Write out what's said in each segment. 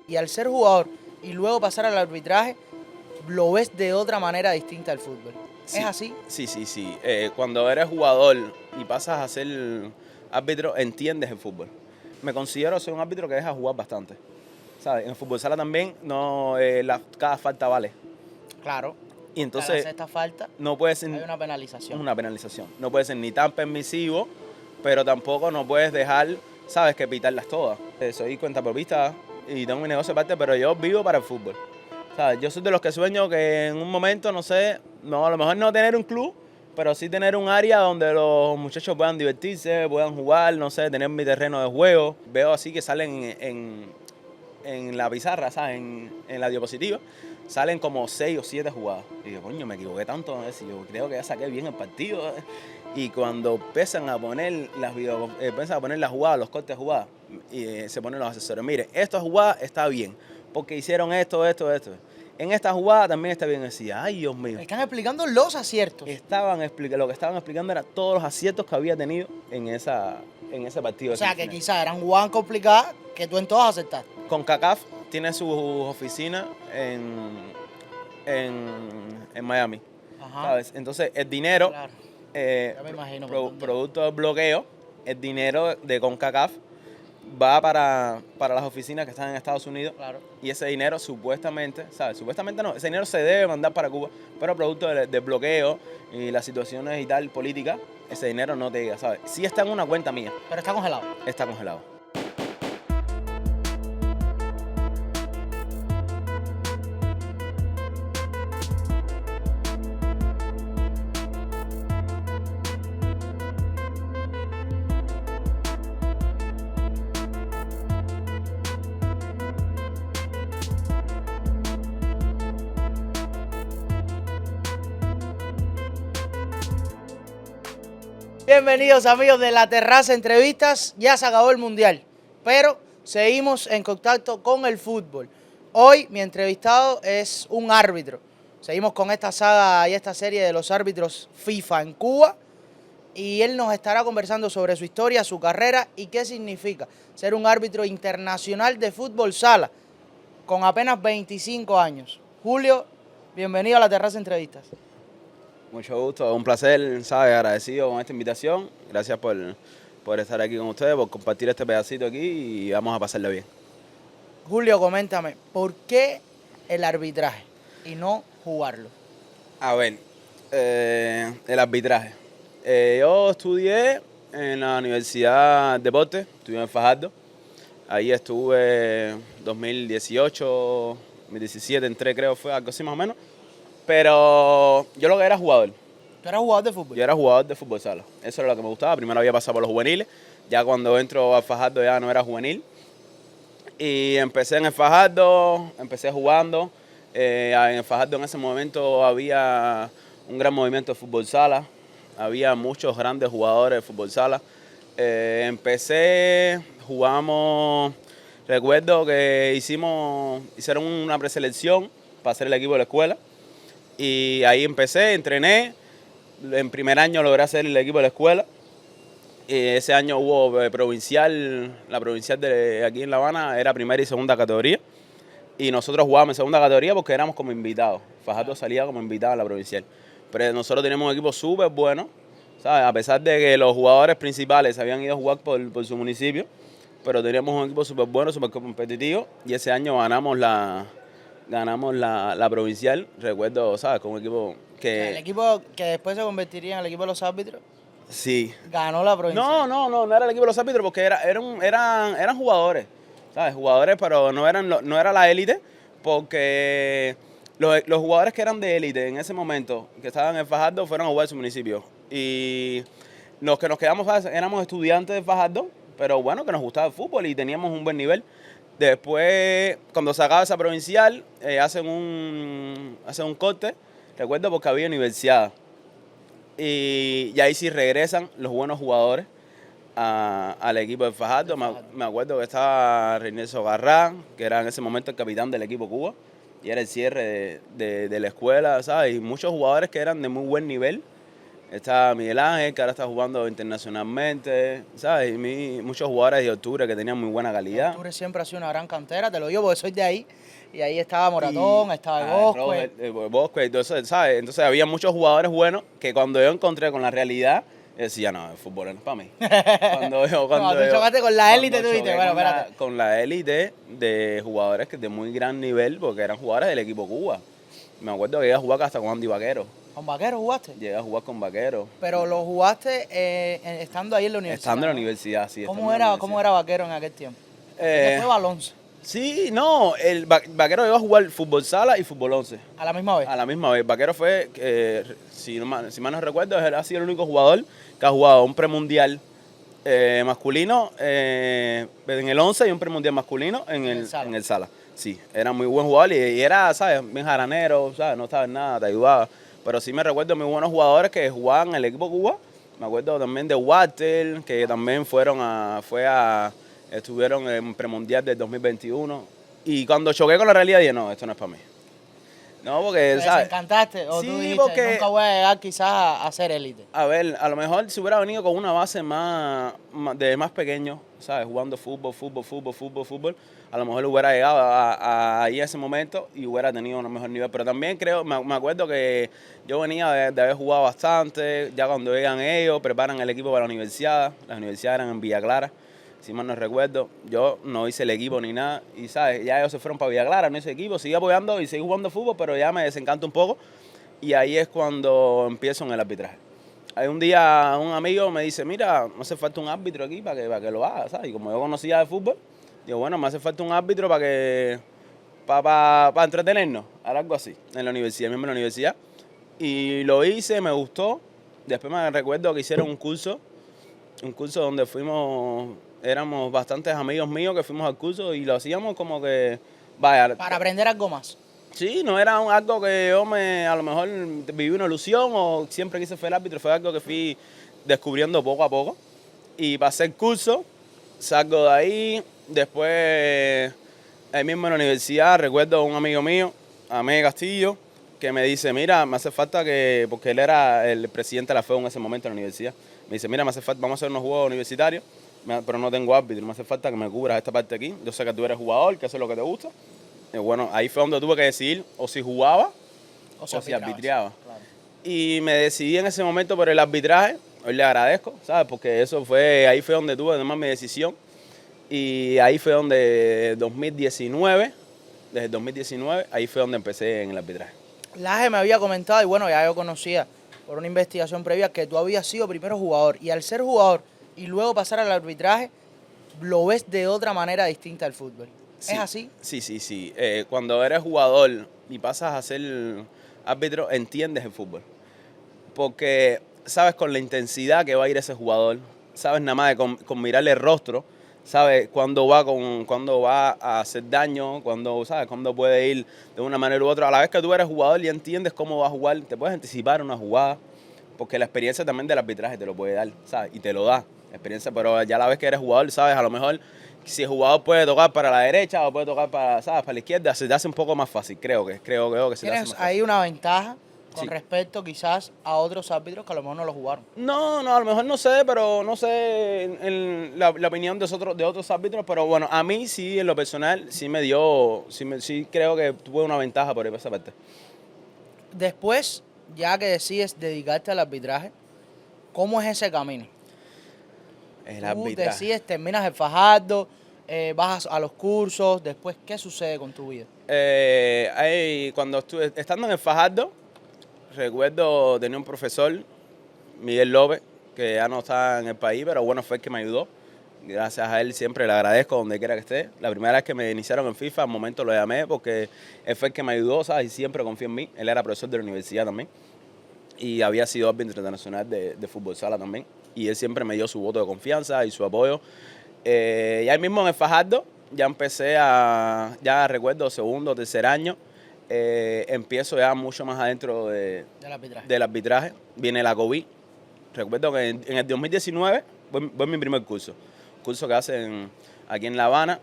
Y al ser jugador y luego pasar al arbitraje, lo ves de otra manera distinta al fútbol. Sí, ¿Es así? sí. Cuando eres jugador y pasas a ser árbitro, entiendes el fútbol. Me considero ser un árbitro que deja jugar bastante. ¿Sabes? En el fútbol sala también no, cada falta vale. Claro. Y Al entonces hacer esta falta, no puede ser hay una penalización. una penalización. No puede ser ni tan permisivo, pero tampoco no puedes dejar, sabes, que pitarlas todas. Soy cuentapropista y tengo mi negocio aparte, pero yo vivo para el fútbol. ¿Sabes? Yo soy de los que sueño que en un momento, no sé, no, a lo mejor no tener un club, pero sí tener un área donde los muchachos puedan divertirse, puedan jugar, no sé, tener mi terreno de juego. Veo así que salen en la pizarra, ¿sabes? En la diapositiva, salen como 6 o 7 jugadas. Y digo, coño, me equivoqué tanto, ¿no? Yo creo que ya saqué bien el partido. Y cuando empiezan a poner empiezan a poner las jugadas, los cortes de jugadas, y se ponen los asesores, mire, esta jugada está bien, porque hicieron esto. En esta jugada también está bien. Decía, ay, Dios mío. Están explicando los aciertos. Lo que estaban explicando era todos los aciertos que había tenido en ese partido. O sea, que quizás eran jugadas complicadas que tú en todas aceptaste. CONCACAF tiene sus oficinas en Miami, Ajá. ¿sabes? Entonces, el dinero, Claro. Ya me imagino. producto del bloqueo, el dinero de CONCACAF va para las oficinas que están en Estados Unidos. Claro. Y ese dinero supuestamente, ¿sabes? Supuestamente no, ese dinero se debe mandar para Cuba, pero producto del bloqueo y las situaciones y tal políticas, ese dinero no te llega, ¿sabes? Sí está en una cuenta mía, Pero está congelado. está congelado. Bienvenidos amigos de La Terraza Entrevistas. Ya se acabó el Mundial, pero seguimos en contacto con el fútbol. Hoy mi entrevistado es un árbitro. Seguimos con esta saga y esta serie de los árbitros FIFA en Cuba. Y él nos estará conversando sobre su historia, su carrera y qué significa ser un árbitro internacional de fútbol sala con apenas 25 años. Julio, bienvenido a La Terraza Entrevistas. Mucho gusto, un placer, ¿sabes? Agradecido con esta invitación. Gracias por estar aquí con ustedes, por compartir este pedacito aquí y vamos a pasarlo bien. Julio, coméntame, ¿por qué el arbitraje y no jugarlo? A ver, el arbitraje. Yo estudié en la Universidad de Deportes, estudié en Fajardo. Ahí estuve 2018, 2017, entré creo, fue algo así más o menos. Pero yo lo que era jugador. ¿Tú eras jugador de fútbol? Yo era jugador de fútbol sala. Eso era lo que me gustaba. Primero había pasado por los juveniles. Ya cuando entro a Fajardo ya no era juvenil. Y empecé en el Fajardo, empecé jugando. En el Fajardo en ese momento había un gran movimiento de fútbol sala. Había muchos grandes jugadores de fútbol sala. Jugamos, recuerdo que hicieron una preselección para hacer el equipo de la escuela. Y ahí empecé, entrené. En primer año logré hacer el equipo de la escuela. Ese año hubo provincial, la provincial de aquí en La Habana era primera y segunda categoría. Y nosotros jugábamos en segunda categoría porque éramos como invitados. Fajardo salía como invitado a la provincial. Pero nosotros teníamos un equipo súper bueno, ¿sabes? A pesar de que los jugadores principales habían ido a jugar por su municipio, pero teníamos un equipo súper bueno, súper competitivo. Y ese año ganamos la provincial, recuerdo, ¿sabes? Con un equipo que... El equipo que después se convertiría en el equipo de los árbitros. Sí. Ganó la provincia. No era el equipo de los árbitros porque eran jugadores, ¿sabes? Jugadores, pero no era la élite, porque los jugadores que eran de élite en ese momento, que estaban en Fajardo, fueron a jugar en su municipio. Y los que nos quedamos, ¿sabes? Éramos estudiantes de Fajardo, pero bueno, que nos gustaba el fútbol y teníamos un buen nivel. Después, cuando se acaba esa provincial, hacen un corte, recuerdo, porque había universidad. Y ahí sí regresan los buenos jugadores al equipo de Fajardo. Me acuerdo que estaba Reinaldo Garrán, que era en ese momento el capitán del equipo Cuba, y era el cierre de la escuela, ¿sabes? Y muchos jugadores que eran de muy buen nivel Está Miguel Ángel, que ahora está jugando internacionalmente, ¿sabes? Y muchos jugadores de octubre que tenían muy buena calidad. Octubre siempre ha sido una gran cantera, te lo digo porque soy de ahí. Y ahí estaba Moratón, estaba el Bosque. Bosque, entonces, ¿sabes? Entonces había muchos jugadores buenos que cuando yo encontré con la realidad, decía, no, el fútbol no es para mí. Cuando tú chocaste con la élite, tú dijiste, bueno, espérate. Con la élite de jugadores que de muy gran nivel, porque eran jugadores del equipo Cuba. Me acuerdo que llegué a jugar hasta con Andy Vaquero. ¿Con Vaquero jugaste? Llegué a jugar con Vaquero. Pero lo jugaste estando ahí en la universidad. Estando en la universidad, sí. ¿Cómo era Vaquero en aquel tiempo? Después Balonce. Sí, no, el Vaquero llegó a jugar fútbol sala y fútbol 11. ¿A la misma vez? A la misma vez. Vaquero fue, si mal no recuerdo, él ha sido el único jugador que ha jugado un premundial masculino en el 11 y un premundial masculino en el sala. Sí, era muy buen jugador y era, ¿sabes? Bien jaranero, ¿sabes? No sabes nada, te ayudaba. Pero sí me recuerdo muy buenos jugadores que jugaban en el equipo Cuba. Me acuerdo también de Walter, que también estuvieron en premundial del 2021. Y cuando choqué con la realidad dije, no, esto no es para mí. No, porque, ¿sabes? ¿Te encantaste? ¿O sí, tú dijiste, porque nunca voy a llegar quizás a ser élite? A ver, a lo mejor si hubiera venido con una base más pequeño, ¿sabes? Jugando fútbol, a lo mejor hubiera llegado ahí a ese momento y hubiera tenido un mejor nivel. Pero también me acuerdo que yo venía de haber jugado bastante, ya cuando llegan ellos, preparan el equipo para la universidad. Las universidades eran en Villa Clara, si mal no recuerdo. Yo no hice el equipo ni nada y, ¿sabes? Ya ellos se fueron para Villa Clara, no hice equipo, seguí apoyando y seguí jugando fútbol, pero ya me desencanta un poco. Y ahí es cuando empiezo en el arbitraje. Hay un día un amigo me dice, mira, me hace falta un árbitro aquí para que lo haga, ¿sabes? Y como yo conocía de fútbol, digo, bueno, me hace falta un árbitro para entretenernos, algo así, en la universidad, mismo en la universidad. Y lo hice, me gustó. Después me recuerdo que hicieron un curso donde éramos bastantes amigos míos que fuimos al curso y lo hacíamos como que, vaya. Para aprender algo más. Sí, no era algo que yo a lo mejor viví una ilusión o siempre quise ser árbitro, fue algo que fui descubriendo poco a poco. Y pasé el curso, salgo de ahí, después ahí mismo en la universidad recuerdo a un amigo mío, Amé Castillo, que me dice, mira, me hace falta porque él era el presidente de la FEU en ese momento en la universidad, me dice, mira, me hace falta, vamos a hacer unos juegos universitarios, pero no tengo árbitro, me hace falta que me cubras esta parte aquí, yo sé que tú eres jugador, que eso es lo que te gusta. Bueno, ahí fue donde tuve que decidir o si jugaba o si arbitreaba. Claro. Y me decidí en ese momento por el arbitraje. Hoy le agradezco, ¿sabes? Porque ahí fue donde tuve además mi decisión. Y ahí fue donde desde el 2019, ahí fue donde empecé en el arbitraje. Laje me había comentado, y bueno, ya yo conocía por una investigación previa, que tú habías sido primero jugador. Y al ser jugador y luego pasar al arbitraje, lo ves de otra manera distinta al fútbol. Sí, ¿Es así? Sí. Cuando eres jugador y pasas a ser árbitro, entiendes el fútbol. Porque sabes con la intensidad que va a ir ese jugador, sabes nada más con mirarle el rostro, sabes cuándo va a hacer daño, sabes cuándo puede ir de una manera u otra. A la vez que tú eres jugador y entiendes cómo va a jugar, te puedes anticipar una jugada, porque la experiencia también del arbitraje te lo puede dar, ¿sabes? Y te lo da, la experiencia, pero ya a la vez que eres jugador, sabes, a lo mejor si el jugador puede tocar para la derecha o puede tocar para la izquierda, se te hace un poco más fácil, creo que se te hace más fácil. ¿Tienes ahí una ventaja con respecto quizás a otros árbitros que a lo mejor no lo jugaron? No, a lo mejor no sé, pero no sé la opinión de otros árbitros, pero bueno, a mí sí, en lo personal, sí creo que tuve una ventaja por esa parte. Después, ya que decides dedicarte al arbitraje, ¿cómo es ese camino? Tú decides, terminas el Fajardo, vas a los cursos, después, ¿qué sucede con tu vida? Cuando estuve estando en el Fajardo, recuerdo tenía un profesor, Miguel López, que ya no está en el país, pero bueno, fue el que me ayudó. Gracias a él siempre le agradezco donde quiera que esté. La primera vez que me iniciaron en FIFA, al momento lo llamé porque él fue el que me ayudó, ¿sabes? Y siempre confió en mí. Él era profesor de la universidad también y había sido árbitro internacional de fútbol sala también. Y él siempre me dio su voto de confianza y su apoyo. Y ahí mismo en el Fajardo ya empecé ya recuerdo, segundo o tercer año, empiezo ya mucho más adentro del arbitraje. Viene la COVID. Recuerdo que en el 2019 voy mi primer curso que hacen aquí en La Habana,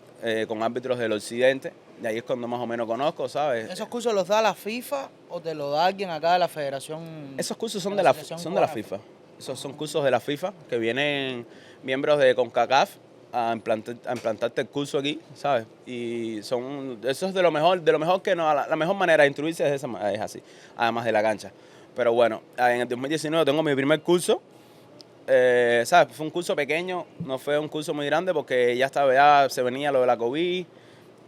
con árbitros del occidente, y ahí es cuando más o menos conozco, ¿sabes? ¿Esos cursos los da la FIFA o te lo da alguien acá de la federación? Esos cursos son de de la, selección son de la cubana? FIFA. Esos son cursos de la FIFA que vienen miembros de CONCACAF a implantarte el curso aquí, ¿sabes? Y eso es de lo mejor que no, la mejor manera de instruirse es así, además de la cancha. Pero bueno, en el 2019 tengo mi primer curso, ¿sabes? Fue un curso pequeño, no fue un curso muy grande porque ya se venía lo de la COVID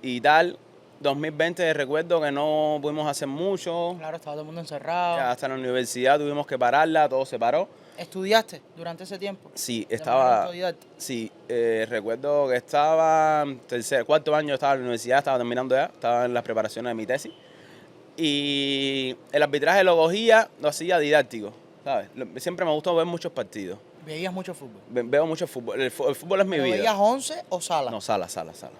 y tal. 2020 recuerdo que no pudimos hacer mucho, Claro, estaba todo el mundo encerrado. hasta la universidad tuvimos que pararla, todo se paró. ¿Estudiaste durante ese tiempo? Sí, De manera autodidacta. sí, recuerdo que estaba cuarto año, estaba en la universidad, estaba terminando ya, estaba en las preparaciones de mi tesis. Y el arbitraje lo cogía, lo hacía didáctico, ¿sabes? Siempre me gustó ver muchos partidos. ¿Veías mucho fútbol? Veo mucho fútbol, el fútbol es mi ¿Pero vida. veías 11 o sala? No, sala.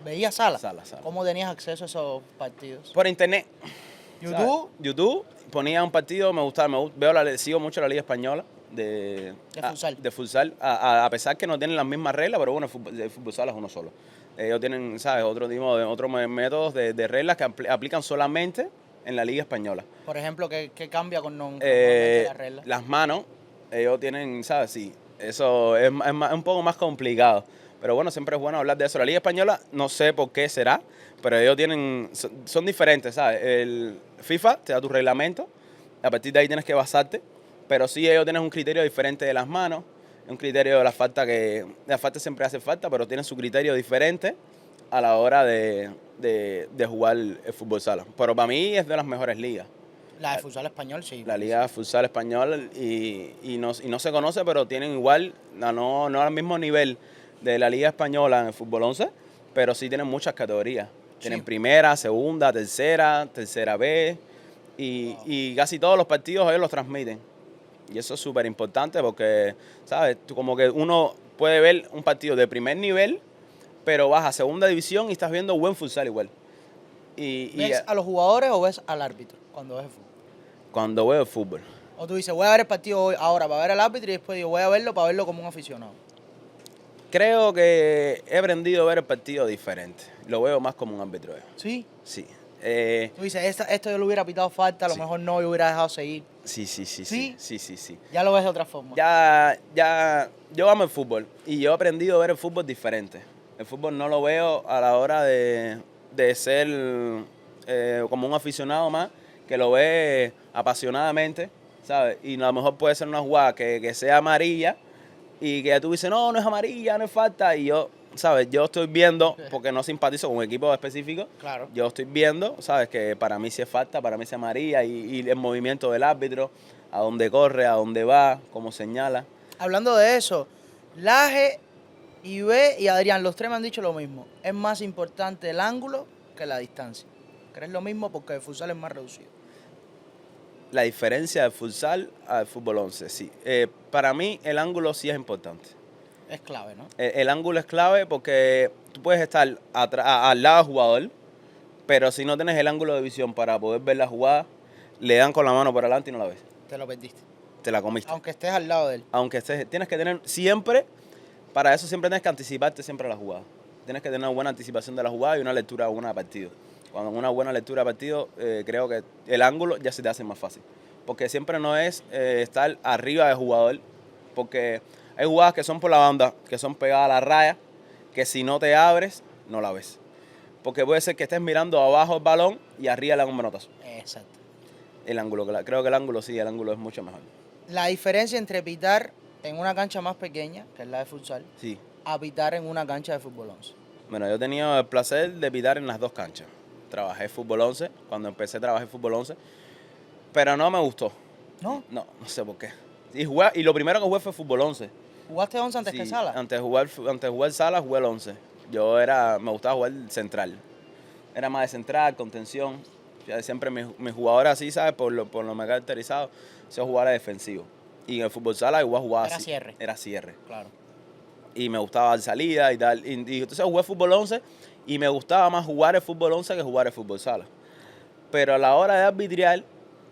¿Veías sala? Sala. ¿Cómo tenías acceso a esos partidos? Por internet. ¿YouTube? ¿Sabes? YouTube, ponía un partido, me gustaba, sigo mucho la Liga Española de futsal. De futsal, a pesar que no tienen las mismas reglas, pero bueno, el fútbol sala es uno solo. Ellos tienen, ¿sabes? Otros métodos de reglas que aplican solamente en la Liga Española. Por ejemplo, ¿qué cambia con normalmente la regla? Las manos, ellos tienen, ¿sabes? Sí, eso es un poco más complicado. Pero bueno, siempre es bueno hablar de eso. La Liga Española, no sé por qué será, pero ellos son diferentes, ¿sabes? El FIFA te da tu reglamento, a partir de ahí tienes que basarte, pero sí ellos tienen un criterio diferente de las manos, un criterio de la falta siempre hace falta, pero tienen su criterio diferente a la hora de jugar el fútbol sala. Pero para mí es de las mejores ligas. La de futsal español, sí. La Liga Futsal Español y no se conoce, pero tienen igual, no al mismo nivel de la Liga Española en el fútbol 11, pero sí tienen muchas categorías. Tienen primera, segunda, tercera B y casi todos los partidos ellos los transmiten. Y eso es súper importante porque, ¿sabes? Como que uno puede ver un partido de primer nivel, pero vas a segunda división y estás viendo buen futsal igual. ¿Ves a los jugadores o ves al árbitro cuando ves el fútbol? Cuando veo el fútbol. O tú dices, voy a ver el partido hoy, ahora para ver al árbitro y después digo, voy a verlo para verlo como un aficionado. Creo que he aprendido a ver el partido diferente. Lo veo más como un árbitro. ¿Sí? Sí. Tú dices, esto yo le hubiera pitado falta, a lo mejor no, yo hubiera dejado seguir. Sí. Sí. Ya lo ves de otra forma. Yo amo el fútbol y yo he aprendido a ver el fútbol diferente. El fútbol no lo veo a la hora de ser como un aficionado más, que lo ve apasionadamente, ¿sabes? Y a lo mejor puede ser una jugada que sea amarilla y que tú dices, no es amarilla, no es falta. Y yo, ¿sabes? Yo estoy viendo, porque no simpatizo con un equipo específico, claro. Yo estoy viendo, ¿sabes? Que para mí sí es falta, para mí sí es amarilla y el movimiento del árbitro, a dónde corre, a dónde va, cómo señala. Hablando de eso, Laje, Ibe y Adrián, los tres me han dicho lo mismo. Es más importante el ángulo que la distancia. ¿Crees lo mismo? Porque el futsal es más reducido. La diferencia del futsal al fútbol 11, sí. Para mí el ángulo sí es importante. Es clave, ¿no? El ángulo es clave porque tú puedes estar al lado del jugador, pero si no tienes el ángulo de visión para poder ver la jugada, le dan con la mano por adelante y no la ves. Te lo perdiste. Te la comiste. Aunque estés al lado de él. Tienes que tener siempre, para eso siempre tienes que anticiparte siempre a la jugada. Tienes que tener una buena anticipación de la jugada y una lectura buena de partido. Cuando una buena lectura de partido, creo que el ángulo ya se te hace más fácil. Porque siempre no es estar arriba del jugador, porque hay jugadas que son por la banda, que son pegadas a la raya, que si no te abres, no la ves. Porque puede ser que estés mirando abajo el balón y arriba le dan un manotazo. Exacto. El ángulo, creo que el ángulo es mucho mejor. La diferencia entre pitar en una cancha más pequeña, que es la de futsal, Sí. a pitar en una cancha de fútbol 11. Bueno, yo he tenido el placer de pitar en las dos canchas. Trabajé fútbol 11, cuando empecé trabajé fútbol 11, pero no me gustó. ¿No? No sé por qué. Y lo primero que jugué fue fútbol 11. ¿Jugaste 11 antes que sala? Antes de jugar sala, jugué el 11. Me gustaba jugar central. Era más de central, contención. Ya siempre mis jugadores así, ¿sabes? Por lo me he caracterizado, se jugara defensivo. Y en el fútbol sala igual jugaba así. Era cierre. Claro. Y me gustaba dar salida y tal. Y entonces jugué fútbol 11 y me gustaba más jugar el fútbol 11 que jugar el fútbol sala. Pero a la hora de arbitrar,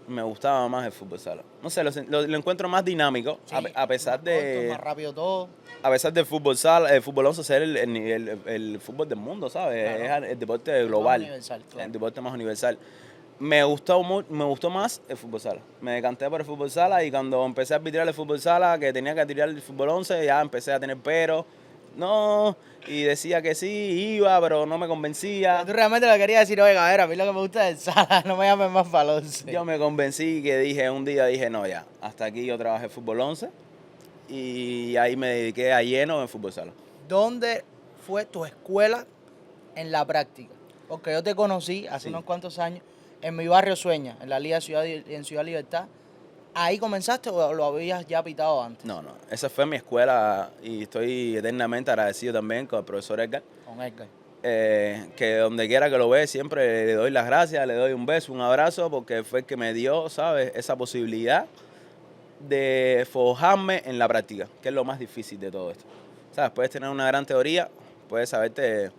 me gustaba más el fútbol sala. No sé, lo encuentro más dinámico, Sí, a pesar más corto, de... más rápido todo. A pesar del fútbol sala, el fútbol 11 ser el fútbol del mundo, ¿sabes? Claro. Es el deporte Es más global, universal, claro. el deporte más universal. Me gustó más el fútbol sala. Me decanté por el fútbol sala y cuando empecé a arbitrar el fútbol sala, que tenía que tirar el fútbol 11, ya empecé a tener pero. No, y decía que sí, iba, pero no me convencía. Pero tú realmente lo querías decir, oiga, a ver, a mí lo que me gusta es el sala, no me llames más para el 11. Yo me convencí que un día dije, no, ya, hasta aquí yo trabajé fútbol 11 y ahí me dediqué a lleno en fútbol sala. ¿Dónde fue tu escuela en la práctica? Porque yo te conocí hace Sí. unos cuantos años en mi barrio Sueña, en la Liga en Ciudad Libertad. ¿Ahí comenzaste o lo habías ya pitado antes? No, esa fue mi escuela y estoy eternamente agradecido también con el profesor Edgar. Con Edgar. Que donde quiera que lo ve siempre le doy las gracias, le doy un beso, un abrazo, porque fue el que me dio, ¿sabes?, esa posibilidad de forjarme en la práctica, que es lo más difícil de todo esto. ¿Sabes? Puedes tener una gran teoría, puedes saberte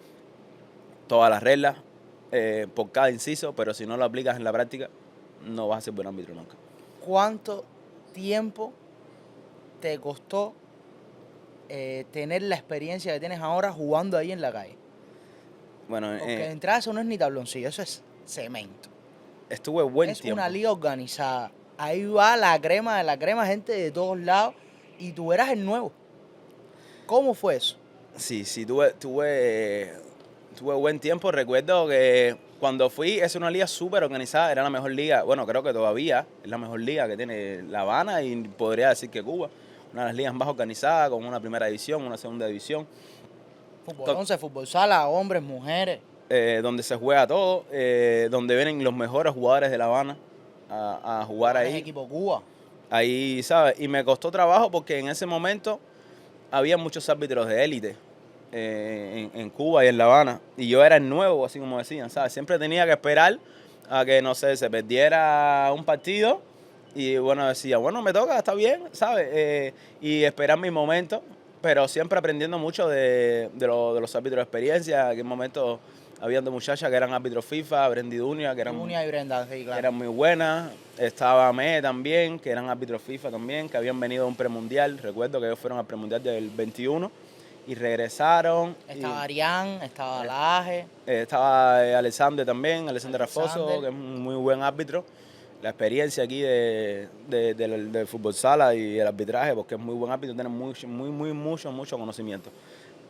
todas las reglas por cada inciso, pero si no lo aplicas en la práctica, no vas a ser buen árbitro nunca. ¿Cuánto tiempo te costó tener la experiencia que tienes ahora jugando ahí en la calle? Bueno, Porque de entrada eso no es ni tabloncillo, eso es cemento. estuve buen Es tiempo. una liga organizada. Ahí va la crema de la crema, gente de todos lados, y tú eras el nuevo. ¿Cómo fue eso? Sí, tuve buen tiempo. Recuerdo que cuando fui, es una liga súper organizada, era la mejor liga, bueno, creo que todavía es la mejor liga que tiene La Habana y podría decir que Cuba. Una de las ligas más organizadas, con una primera división, una segunda división, Fútbol 11, fútbol sala, hombres, mujeres. donde se juega todo, donde vienen los mejores jugadores de La Habana a jugar Jugadores ahí. equipo Cuba. Ahí, ¿sabes? Y me costó trabajo porque en ese momento había muchos árbitros de élite en Cuba y en La Habana. Y yo era el nuevo, así como decían, ¿sabes? Siempre tenía que esperar a que, no sé, se perdiera un partido. Y bueno, decía, bueno, me toca, está bien, ¿sabes? Y esperar mi momento, pero siempre aprendiendo mucho de los árbitros de experiencia. En aquel momento había dos muchachas que eran árbitros FIFA, Brendy Dunia, que eran... Dunia y Brenda, sí, que claro. eran muy buenas. Estaba Me también, que eran árbitros FIFA también, que habían venido a un premundial. Recuerdo que ellos fueron al premundial del 21 y regresaron. Estaba Arián, estaba Laje. Estaba Alexander también, Alexander Rafoso, Alexander. que es un muy buen árbitro. La experiencia aquí del fútbol sala y el arbitraje, porque es muy buen árbitro, tiene mucho conocimiento.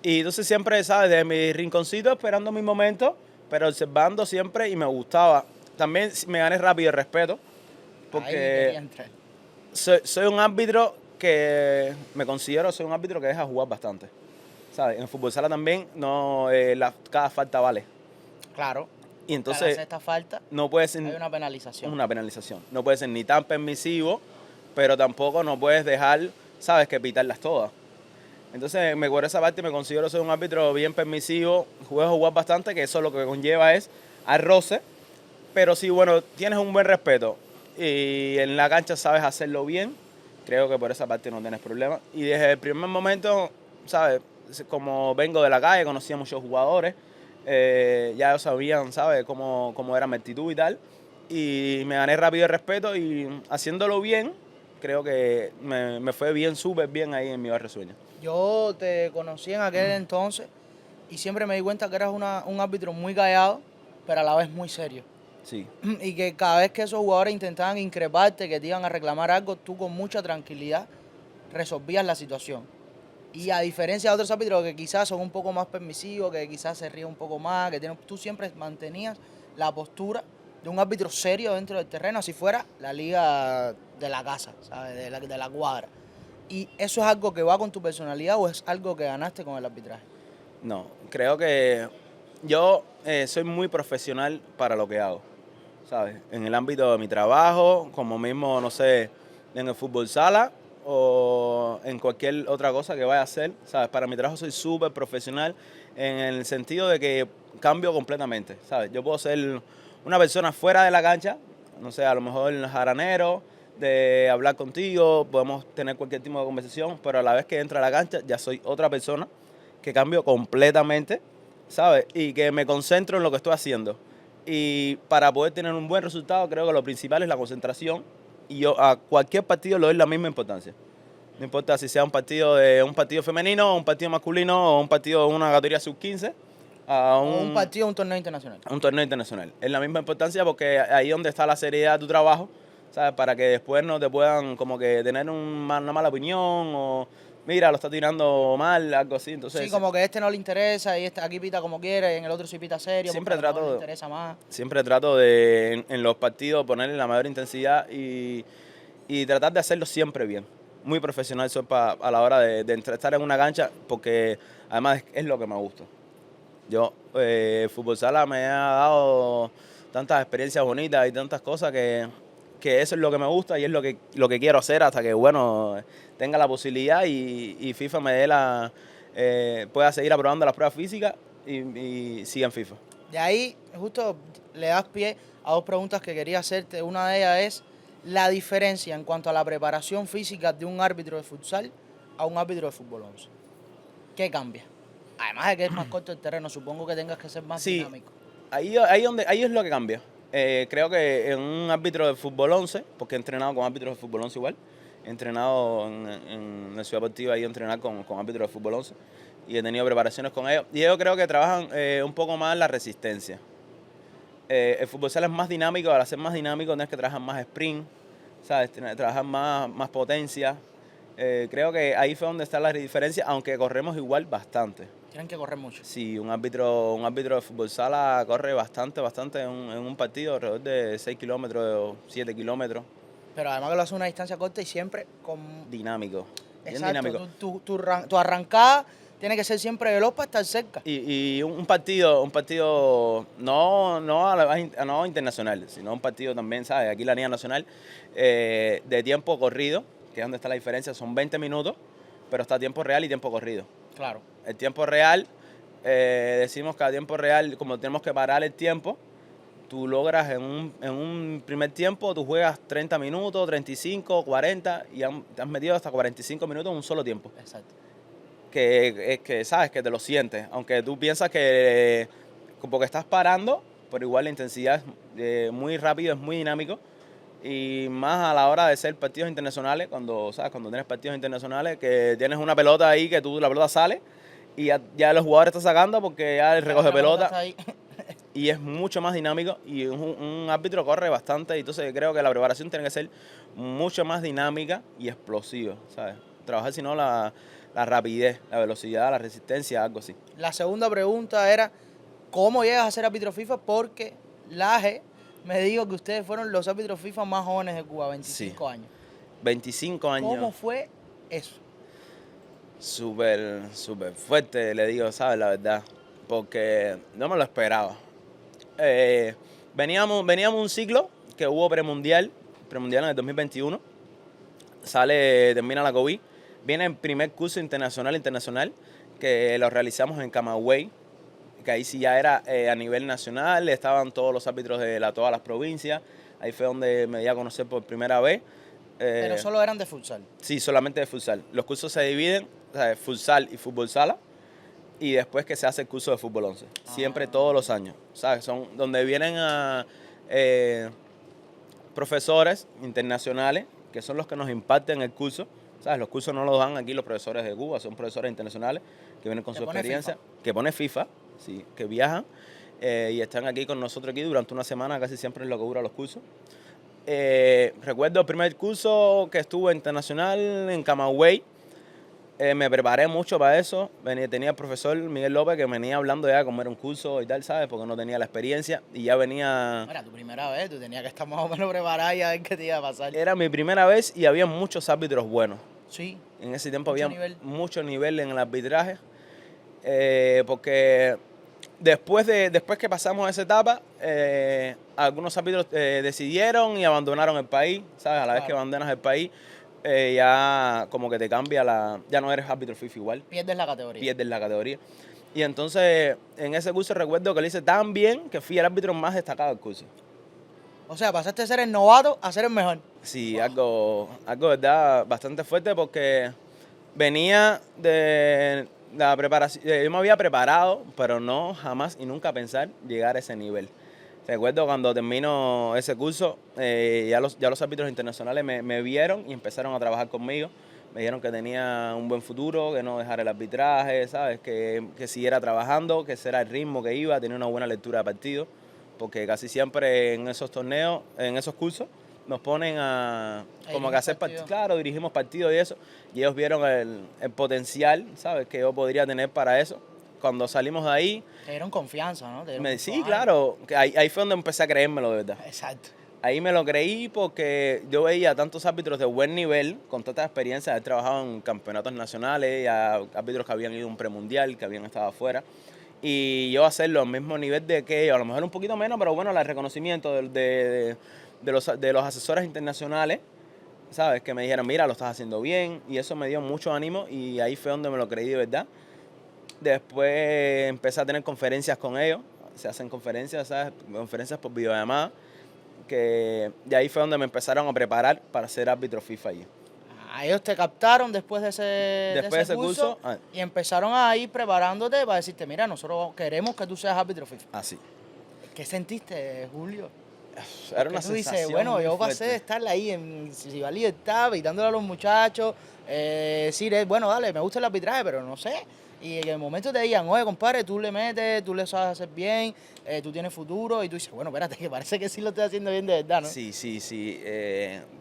Y entonces siempre, ¿sabes? Desde mi rinconcito esperando mi momento, pero observando siempre y me gustaba. También me gané rápido el respeto, Ahí porque quería entrar. soy un árbitro que me considero, soy un árbitro que deja jugar bastante. ¿Sabes? En el fútbol sala también no, cada falta vale. Claro. Y Entonces, entonces la sexta falta, no puede ser hay una penalización. una penalización. No puede ser ni tan permisivo, pero tampoco no puedes dejar, ¿sabes?, que pitarlas todas. Entonces, por esa parte me considero ser un árbitro bien permisivo, jugar bastante, que eso lo que conlleva es al roce, pero si, bueno, tienes un buen respeto y en la cancha sabes hacerlo bien, creo que por esa parte no tienes problema. Y desde el primer momento, ¿sabes?, como vengo de la calle, conocí a muchos jugadores, ya ellos sabían, ¿sabes?, cómo era mi actitud y tal, y me gané rápido el respeto y haciéndolo bien, creo que me fue bien, súper bien ahí en mi barrio Sueña. Yo te conocí en aquel entonces y siempre me di cuenta que eras un árbitro muy callado, pero a la vez muy serio. Sí, Y que cada vez que esos jugadores intentaban increparte, que te iban a reclamar algo, tú con mucha tranquilidad resolvías la situación. Y a diferencia de otros árbitros que quizás son un poco más permisivos, que quizás se ríen un poco más, tú siempre mantenías la postura de un árbitro serio dentro del terreno, si fuera la liga de la casa, ¿sabes? De la cuadra. ¿Y eso es algo que va con tu personalidad o es algo que ganaste con el arbitraje? no, creo que yo soy muy profesional para lo que hago, ¿sabes? En el ámbito de mi trabajo, como mismo, no sé, en el fútbol sala o en cualquier otra cosa que vaya a hacer, ¿sabes? Para mi trabajo soy súper profesional en el sentido de que cambio completamente, ¿sabes? Yo puedo ser una persona fuera de la cancha, no sé, a lo mejor jaranero, de hablar contigo, podemos tener cualquier tipo de conversación, pero a la vez que entro a la cancha ya soy otra persona que cambio completamente, ¿sabes? Y que me concentro en lo que estoy haciendo. Y para poder tener un buen resultado, creo que lo principal es la concentración. Y yo a cualquier partido le doy la misma importancia. No importa si sea un partido femenino, un partido masculino o un partido de una categoría sub-15 O un partido, un torneo internacional. a un torneo internacional. Es la misma importancia porque ahí es donde está la seriedad de tu trabajo, ¿sabes? Para que después no te puedan como que tener una mala opinión o mira, lo está tirando mal, algo así. Entonces, Sí, como que no le interesa y aquí pita como quiere y en el otro sí pita serio. siempre porque a lo mejor trato, le interesa más. siempre trato de en los partidos ponerle la mayor intensidad y tratar de hacerlo siempre bien. Muy profesional soy a la hora de estar en una cancha porque además es lo que me gusta. Yo, fútbol sala me ha dado tantas experiencias bonitas y tantas cosas que eso es lo que me gusta y es lo que quiero hacer hasta que, bueno, tenga la posibilidad y FIFA me dé pueda seguir aprobando las pruebas físicas y siga en FIFA. De ahí, justo le das pie a dos preguntas que quería hacerte. Una de ellas es la diferencia en cuanto a la preparación física de un árbitro de futsal a un árbitro de fútbol 11. ¿Qué cambia? Además de que es más corto el terreno, supongo que tengas que ser más Sí, dinámico. ahí es lo que cambia. Creo que en un árbitro de fútbol 11, porque he entrenado con árbitros de fútbol 11 igual, he entrenado en la Ciudad Deportiva y he entrenado con árbitros de fútbol 11 y he tenido preparaciones con ellos. Y ellos creo que trabajan un poco más la resistencia. El fútbol sala es más dinámico, al ser más dinámico tienes que trabajar más sprint, ¿sabes? Trabajar más potencia. Creo que ahí fue donde está la diferencia, aunque corremos igual bastante. Tienen que correr mucho. Sí, un árbitro de fútbol sala corre bastante en un partido, alrededor de 6 kilómetros, 7 kilómetros. Pero además que lo hace a una distancia corta y siempre con... Dinámico, bien Exacto, dinámico. tu arrancada tiene que ser siempre veloz para estar cerca. Y un partido no internacional, sino un partido también, ¿sabes? Aquí la Liga Nacional, de tiempo corrido, que es donde está la diferencia, son 20 minutos, pero está tiempo real y tiempo corrido. Claro. El tiempo real, decimos que a tiempo real, como tenemos que parar el tiempo, tú logras en un primer tiempo, tú juegas 30 minutos, 35, 40 y te has metido hasta 45 minutos en un solo tiempo. Exacto. Que sabes, que te lo sientes. Aunque tú piensas que porque estás parando, pero igual la intensidad es muy rápido, es muy dinámico. Y más a la hora de ser partidos internacionales, cuando tienes partidos internacionales, que tienes una pelota ahí, que la pelota sale y ya los jugadores están sacando porque ya el recoge pelota. Y es mucho más dinámico y un árbitro corre bastante. Y entonces creo que la preparación tiene que ser mucho más dinámica y explosiva, ¿sabes? Trabajar, si no, la rapidez, la velocidad, la resistencia, algo así. La segunda pregunta era, ¿cómo llegas a ser árbitro FIFA? Porque Laje me dijo que ustedes fueron los árbitros FIFA más jóvenes de Cuba, 25 años. 25 años. ¿Cómo fue eso? Súper fuerte, le digo, ¿sabes? La verdad, porque no me lo esperaba. Veníamos un ciclo que hubo premundial en el 2021, termina la COVID, viene el primer curso internacional, que lo realizamos en Camagüey, que ahí sí ya era a nivel nacional, estaban todos los árbitros de todas las provincias, ahí fue donde me di a conocer por primera vez. Pero solo eran de futsal. Sí, solamente de futsal. Los cursos se dividen, o sea, futsal y fútbol sala, y después que se hace el curso de fútbol 11. Siempre, todos los años, ¿sabes? Son donde vienen profesores internacionales, que son los que nos imparten el curso. ¿Sabes? Los cursos no los dan aquí los profesores de Cuba, son profesores internacionales que vienen con su experiencia, que pone FIFA, sí, que viajan y están aquí con nosotros aquí durante una semana, casi siempre es lo que dura los cursos. Recuerdo el primer curso que estuve internacional en Camagüey. Me preparé mucho para eso. Tenía el profesor Miguel López que venía hablando ya de cómo era un curso y tal, ¿sabes? Porque no tenía la experiencia y ya venía... Era tu primera vez, tú tenías que estar más o menos preparado y a ver qué te iba a pasar. Era mi primera vez y había muchos árbitros buenos. Sí. En ese tiempo había mucho nivel en el arbitraje. Porque después que pasamos esa etapa, algunos árbitros decidieron y abandonaron el país, ¿sabes? A la vez que abandonas el país, ya como que te cambia ya no eres árbitro FIFA igual. Pierdes la categoría. Y entonces, en ese curso recuerdo que lo hice tan bien que fui el árbitro más destacado del curso. O sea, pasaste de ser el novato a ser el mejor. Sí, algo verdad bastante fuerte porque venía de la preparación. Yo me había preparado, pero no jamás y nunca pensar llegar a ese nivel. Recuerdo cuando termino ese curso, ya los árbitros internacionales me vieron y empezaron a trabajar conmigo. Me dijeron que tenía un buen futuro, que no dejara el arbitraje, ¿sabes? Que siguiera trabajando, que ese era el ritmo que iba, tenía una buena lectura de partido, porque casi siempre en esos torneos, en esos cursos, nos ponen a como que hacer partidos, claro, dirigimos partidos y eso, y ellos vieron el potencial, ¿sabes? Que yo podría tener para eso. Cuando salimos de ahí... Te dieron confianza, ¿no? Sí, claro, que ahí fue donde empecé a creérmelo de verdad. Exacto. Ahí me lo creí porque yo veía a tantos árbitros de buen nivel, con tanta experiencia, de haber trabajado en campeonatos nacionales, y a árbitros que habían ido a un premundial, que habían estado afuera, y yo hacerlo al mismo nivel de que ellos, a lo mejor un poquito menos, pero bueno, el reconocimiento de los asesores internacionales, ¿sabes? Que me dijeron, mira, lo estás haciendo bien, y eso me dio mucho ánimo, y ahí fue donde me lo creí de verdad. Después empecé a tener conferencias con ellos, se hacen conferencias, ¿sabes? Conferencias por videollamada, que de ahí fue donde me empezaron a preparar para ser árbitro FIFA allí. Ellos te captaron después de ese curso y empezaron a ir preparándote para decirte, mira, nosotros queremos que tú seas árbitro FIFA. Así. ¿Qué sentiste, Julio? Era una sensación dices, bueno, yo pasé de estar ahí en Ciudad Libertad, gritándole a los muchachos, decir, bueno, dale, me gusta el arbitraje, pero no sé. Y en el momento te digan, oye, compadre, tú le metes, tú le sabes hacer bien, tú tienes futuro, y tú dices, bueno, espérate, que parece que sí lo estoy haciendo bien de verdad, ¿no? Sí.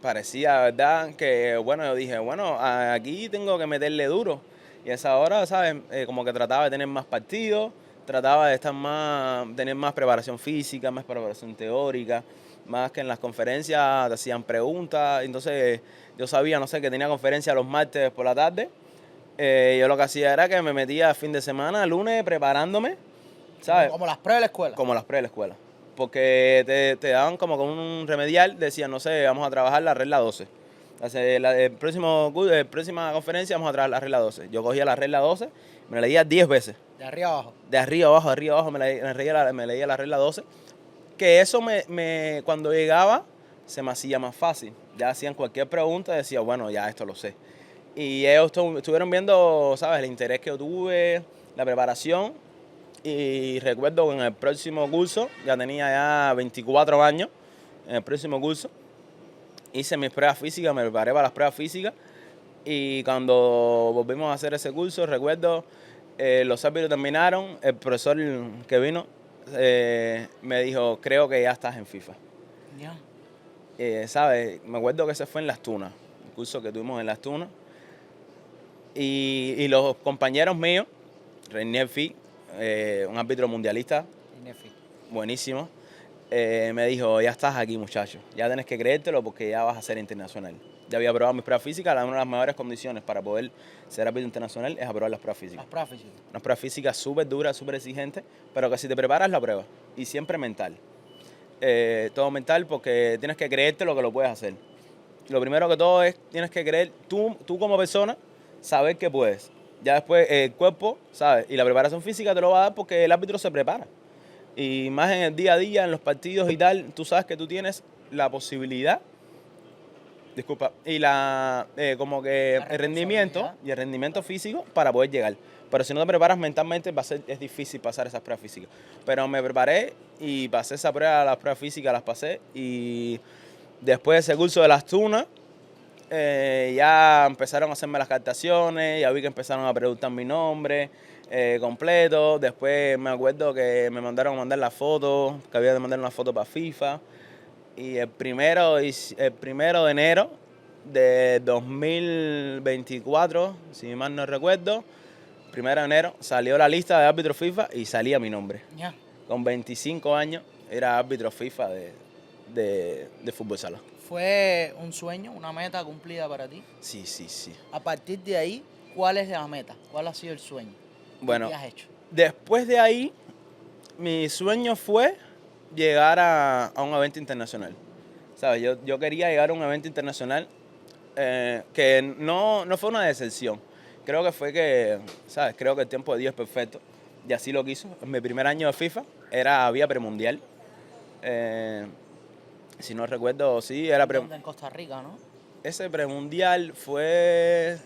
Parecía, ¿verdad? Que, bueno, yo dije, bueno, aquí tengo que meterle duro. Y a esa hora, ¿sabes? Como que trataba de tener más partidos, trataba de tener más preparación física, más preparación teórica, más que en las conferencias te hacían preguntas. Entonces, yo sabía, no sé, que tenía conferencia los martes por la tarde. Yo lo que hacía era que me metía fin de semana, lunes, preparándome, ¿sabes? Como las pruebas de la escuela. Como las pruebas de la escuela. Porque te daban como con un remedial, decían, no sé, vamos a trabajar la regla 12. Próxima conferencia vamos a trabajar la regla 12. Yo cogía la regla 12, me la leía 10 veces. De arriba abajo. De arriba abajo, me leía la regla 12. Que eso cuando llegaba se me hacía más fácil. Ya hacían cualquier pregunta y decía, bueno, ya esto lo sé. Y ellos estuvieron viendo, ¿sabes? El interés que yo tuve, la preparación. Y recuerdo que en el próximo curso, ya tenía ya 24 años, en el próximo curso, hice mis pruebas físicas, me preparé para las pruebas físicas. Y cuando volvimos a hacer ese curso, recuerdo, los árbitros terminaron, el profesor que vino me dijo, creo que ya estás en FIFA. Ya. ¿Sabes? Me acuerdo que ese fue en Las Tunas, el curso que tuvimos en Las Tunas. Y los compañeros míos, Reinier Fi, un árbitro mundialista, buenísimo, me dijo, ya estás aquí, muchacho, ya tienes que creértelo porque ya vas a ser internacional. Ya había aprobado mis pruebas físicas, una de las mejores condiciones para poder ser árbitro internacional es aprobar las pruebas físicas. Las pruebas físicas. Unas pruebas físicas súper duras, súper exigentes, pero que si te preparas la prueba, y siempre mental. Todo mental porque tienes que creerte lo que lo puedes hacer. Lo primero que todo es, tienes que creer, tú como persona, saber que puedes. Ya después el cuerpo, ¿sabes? Y la preparación física te lo va a dar porque el árbitro se prepara. Y más en el día a día, en los partidos y tal, tú sabes que tú tienes la posibilidad, y como que el rendimiento físico para poder llegar. Pero si no te preparas mentalmente, es difícil pasar esas pruebas físicas. Pero me preparé y pasé esa prueba, las pruebas físicas las pasé. Y después de ese curso de Las Tunas, ya empezaron a hacerme las captaciones, ya vi que empezaron a preguntar mi nombre completo. Después me acuerdo que me mandaron a mandar la foto, que había de mandar una foto para FIFA. Y el primero de enero de 2024, si mal no recuerdo, 1 de enero, salió la lista de árbitro FIFA y salía mi nombre. Ya. Con 25 años era árbitro FIFA de fútbol sala. ¿Fue un sueño, una meta cumplida para ti? Sí. A partir de ahí, ¿cuál es la meta? ¿Cuál ha sido el sueño? Bueno, ¿Qué has hecho? Después de ahí, mi sueño fue llegar a un evento internacional. ¿Sabes? Yo quería llegar a un evento internacional que no fue una decepción. Creo que fue que, ¿sabes? Creo que el tiempo de Dios es perfecto. Y así lo quiso. En mi primer año de FIFA había premundial. Si no recuerdo, sí, era En Costa Rica, ¿no? Ese premundial fue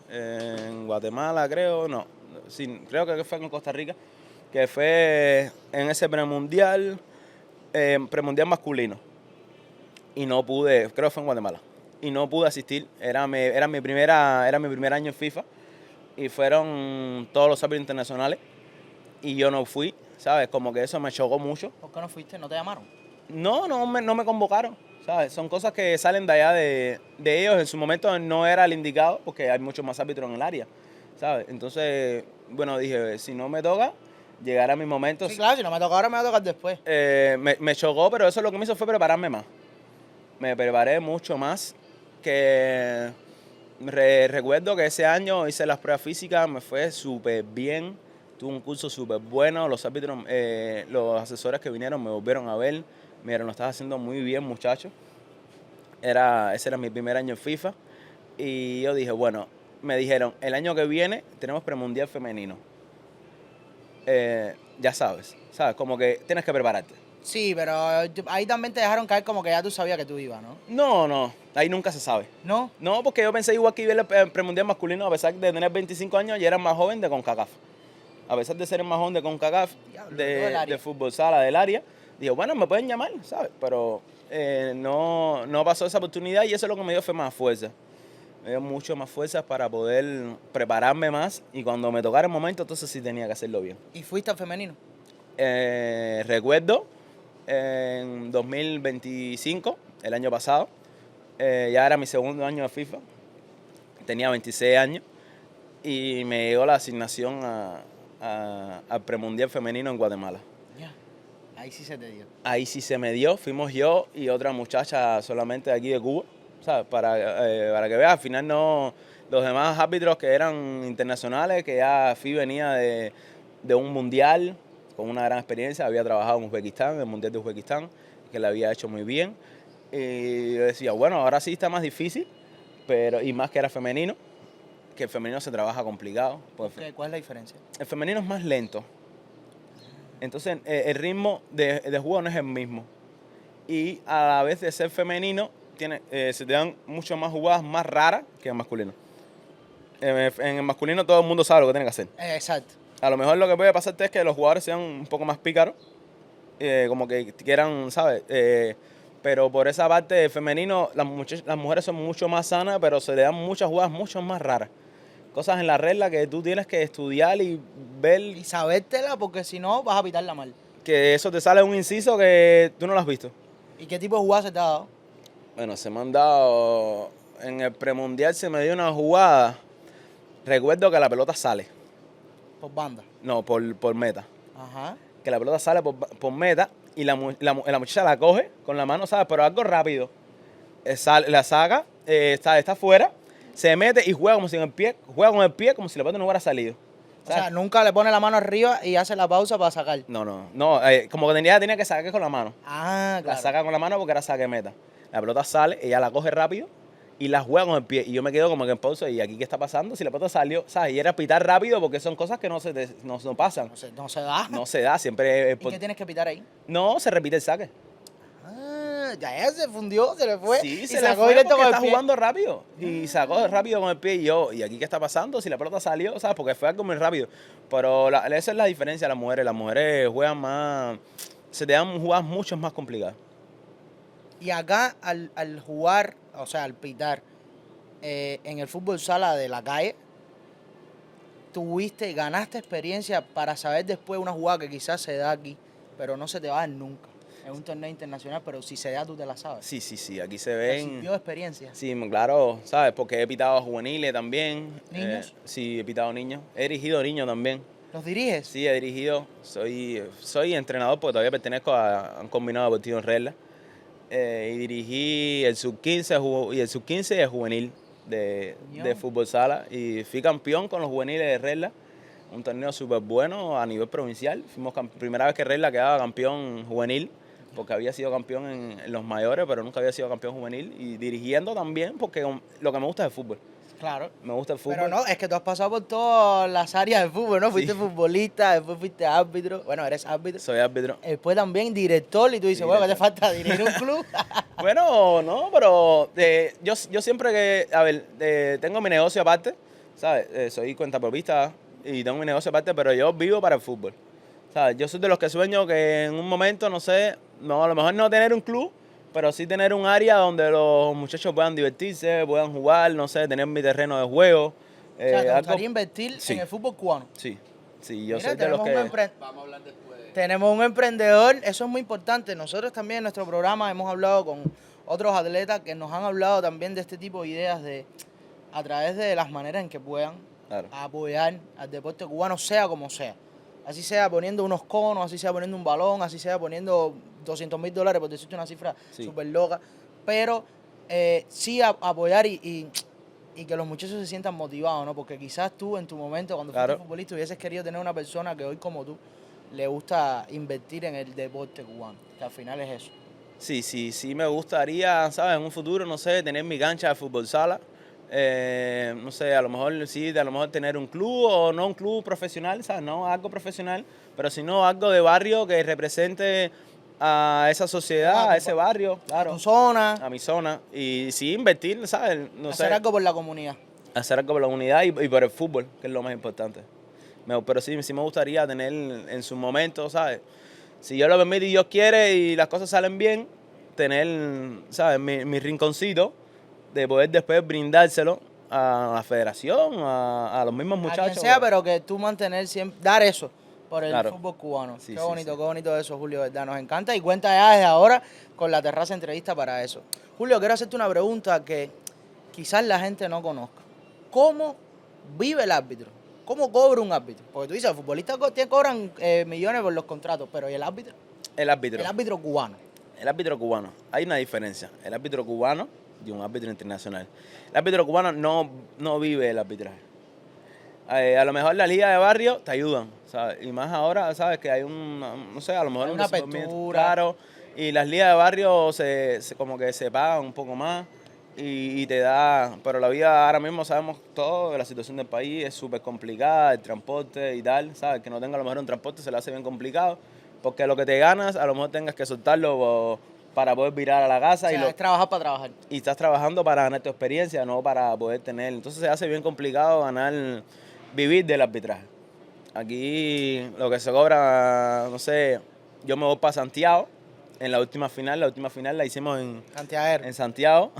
en Guatemala, creo. No, sí, creo que fue en Costa Rica. Que fue en ese premundial. premundial masculino. Y no pude, creo que fue en Guatemala. Y no pude asistir. Era mi primer año en FIFA. Y fueron todos los árbitros internacionales. Y yo no fui, ¿sabes? Como que eso me chocó mucho. ¿Por qué no fuiste? ¿No te llamaron? No me convocaron, ¿sabes? Son cosas que salen de allá de ellos. En su momento no era el indicado porque hay muchos más árbitros en el área, ¿sabes? Entonces, bueno, dije, si no me toca, llegará mi momento. Sí, claro, si no me toca ahora, me va a tocar después. Me chocó, pero eso lo que me hizo fue prepararme más. Me preparé mucho más. Que recuerdo que ese año hice las pruebas físicas, me fue súper bien. Tuve un curso súper bueno. Los árbitros, los asesores que vinieron me volvieron a ver. Mira, lo estás haciendo muy bien, muchacho. Ese era mi primer año en FIFA. Y yo dije, bueno, me dijeron, el año que viene tenemos premundial femenino. Ya sabes, como que tienes que prepararte. Sí, pero ahí también te dejaron caer como que ya tú sabías que tú ibas, ¿no? No, ahí nunca se sabe. ¿No? No, porque yo pensé igual que iba el premundial masculino, a pesar de tener 25 años, y era más joven de CONCACAF. A pesar de ser el más joven de CONCACAF, de fútbol sala del área, dije, bueno, me pueden llamar, ¿sabes? Pero no pasó esa oportunidad y eso es lo que me dio fue más fuerza. Me dio mucho más fuerza para poder prepararme más y cuando me tocara el momento, entonces sí tenía que hacerlo bien. ¿Y fuiste al femenino? Recuerdo, en 2025, el año pasado, ya era mi segundo año de FIFA, tenía 26 años y me llegó la asignación al premundial femenino en Guatemala. Ya, ahí sí se te dio. Ahí sí se me dio, fuimos yo y otra muchacha solamente de aquí de Cuba, ¿sabes? Para que veas, al final no, los demás árbitros que eran internacionales, que ya FI venía de un mundial con una gran experiencia, había trabajado en Uzbekistán, en el mundial de Uzbekistán, que le había hecho muy bien. Y yo decía, bueno, ahora sí está más difícil, y más que era femenino, que el femenino se trabaja complicado. ¿Cuál es la diferencia? El femenino es más lento. Entonces el ritmo de juego no es el mismo. Y a la vez de ser femenino, se te dan muchas más jugadas más raras que en el masculino. En el masculino todo el mundo sabe lo que tiene que hacer. Exacto. A lo mejor lo que puede pasarte es que los jugadores sean un poco más pícaros, como que quieran, ¿sabes? Pero por esa parte femenino, las mujeres son mucho más sanas, pero se le dan muchas jugadas mucho más raras. Cosas en la regla que tú tienes que estudiar y ver. Y sabértela porque si no vas a pitarla mal. Que eso te sale un inciso que tú no lo has visto. ¿Y qué tipo de jugada se te ha dado? Bueno, se me han dado. En el premundial se me dio una jugada. Recuerdo que la pelota sale. Por banda. No, por meta. Ajá. Que la pelota sale por meta y la muchacha la coge con la mano, ¿sabes? Pero algo rápido. La saca, está afuera, se mete y juega con el pie como si la pelota no hubiera salido. O sea, nunca le pone la mano arriba y hace la pausa para sacar. No, como que tenía que sacar con la mano. Ah, claro. La saca con la mano porque era saque de meta. La pelota sale, ella la coge rápido y la juega con el pie. Y yo me quedo como que en pausa, ¿y aquí qué está pasando? Si la pelota salió, ¿sabes? Y era pitar rápido porque son cosas que no pasan. No se da. No se da, siempre... ¿Y qué tienes que pitar ahí? No, se repite el saque. Ah, ya se fundió, se le fue. Sí, y se le sacó fue directo porque con el está pie. jugando rápido. Y sacó rápido con el pie ¿y aquí qué está pasando? Si la pelota salió, ¿sabes? Porque fue algo muy rápido. Pero esa es la diferencia de las mujeres. Las mujeres juegan más... Se te dan jugadas mucho más complicadas. Y acá, al jugar, o sea, al pitar, en el fútbol sala de la calle, ganaste experiencia para saber después una jugada que quizás se da aquí, pero no se te va a dar nunca. Es un torneo internacional, pero si se da, tú te la sabes. Sí, aquí se ven... ¿Sirvió de experiencia? Sí, claro, ¿sabes? Porque he pitado a juveniles también. ¿Niños? Sí, he pitado niños. He dirigido niños también. ¿Los diriges? Sí, he dirigido. Soy entrenador porque todavía pertenezco a un combinado deportivo en regla. Y dirigí el sub-15 y el sub-15 y el juvenil de fútbol sala. Y fui campeón con los juveniles de regla. Un torneo súper bueno a nivel provincial. Fuimos primera vez que regla quedaba campeón juvenil, porque había sido campeón en los mayores, pero nunca había sido campeón juvenil. Y dirigiendo también, porque lo que me gusta es el fútbol. Claro. Me gusta el fútbol. Pero no, es que tú has pasado por todas las áreas del fútbol, ¿no? Fuiste futbolista, después fuiste árbitro. Bueno, eres árbitro. Soy árbitro. Después también director y tú dices, bueno, ¿qué te falta? ¿Dirigir un club? Bueno, no, pero yo siempre tengo mi negocio aparte, ¿sabes? Soy cuentapropista y tengo mi negocio aparte, pero yo vivo para el fútbol. ¿Sabes? Yo soy de los que sueño que en un momento, no sé, no, a lo mejor no tener un club, pero sí tener un área donde los muchachos puedan divertirse, puedan jugar, no sé, tener mi terreno de juego. O sea, ¿te algo- gustaría invertir Sí. en el fútbol cubano? Sí, sí, yo Mira, soy de los que... tenemos un emprendedor, eso es muy importante. Nosotros también en nuestro programa hemos hablado con otros atletas que nos han hablado también de este tipo de ideas a través de las maneras en que puedan Claro. apoyar al deporte cubano, sea como sea. Así sea poniendo unos conos, así sea poniendo un balón, así sea poniendo $200,000, por decirte una cifra Sí. súper loca. Pero sí apoyar y que los muchachos se sientan motivados, ¿no? Porque quizás tú en tu momento, cuando Claro. fuiste futbolista, hubieses querido tener una persona que hoy como tú le gusta invertir en el deporte cubano, que al final es eso. Sí me gustaría, ¿sabes? En un futuro, no sé, tener mi cancha de fútbol sala. No sé, a lo mejor sí, a lo mejor tener un club o no un club profesional, ¿sabes? No algo profesional, pero sino algo de barrio que represente a esa sociedad, a ese barrio, claro, Tu zona, a mi zona. Y sí invertir, ¿sabes? No hacer sé, algo por la comunidad. hacer algo por la unidad y por el fútbol, que es lo más importante. Pero sí me gustaría tener en su momento, ¿sabes? Si Dios lo permite y Dios quiere y las cosas salen bien, tener, ¿sabes? Mi rinconcito de poder después brindárselo a la federación, a los mismos A muchachos. quien sea, pero que tú mantener siempre, dar eso por el Claro. fútbol cubano. Sí, Qué sí, bonito, sí. qué bonito eso, Julio, ¿verdad? Nos encanta y cuenta ya desde ahora con la terraza entrevista para eso. Julio, quiero hacerte una pregunta que quizás la gente no conozca. ¿Cómo vive el árbitro? ¿Cómo cobra un árbitro? Porque tú dices, los futbolistas cobran millones por los contratos, pero ¿y el árbitro? El árbitro. El árbitro cubano. El árbitro cubano. Hay una diferencia. El árbitro cubano y un árbitro internacional. El árbitro cubano no vive el arbitraje. A lo mejor la liga de barrio te ayudan, ¿sabes? Y más ahora, ¿sabes? Que hay no sé, a lo mejor Hay un una desenvolvimiento apertura. claro. Y las ligas de barrio como que se pagan un poco más y te da... Pero la vida ahora mismo sabemos todo, de la situación del país es súper complicada, el transporte y tal, ¿sabes? Que no tenga a lo mejor un transporte se le hace bien complicado, porque lo que te ganas a lo mejor tengas que soltarlo para poder virar a la casa O sea, es trabajar para trabajar. y estás trabajando para ganar tu experiencia, no para poder tener. Entonces se hace bien complicado vivir del arbitraje. Aquí lo que se cobra, no sé, yo me voy para Santiago en la última final la hicimos Santiago. en Santiago.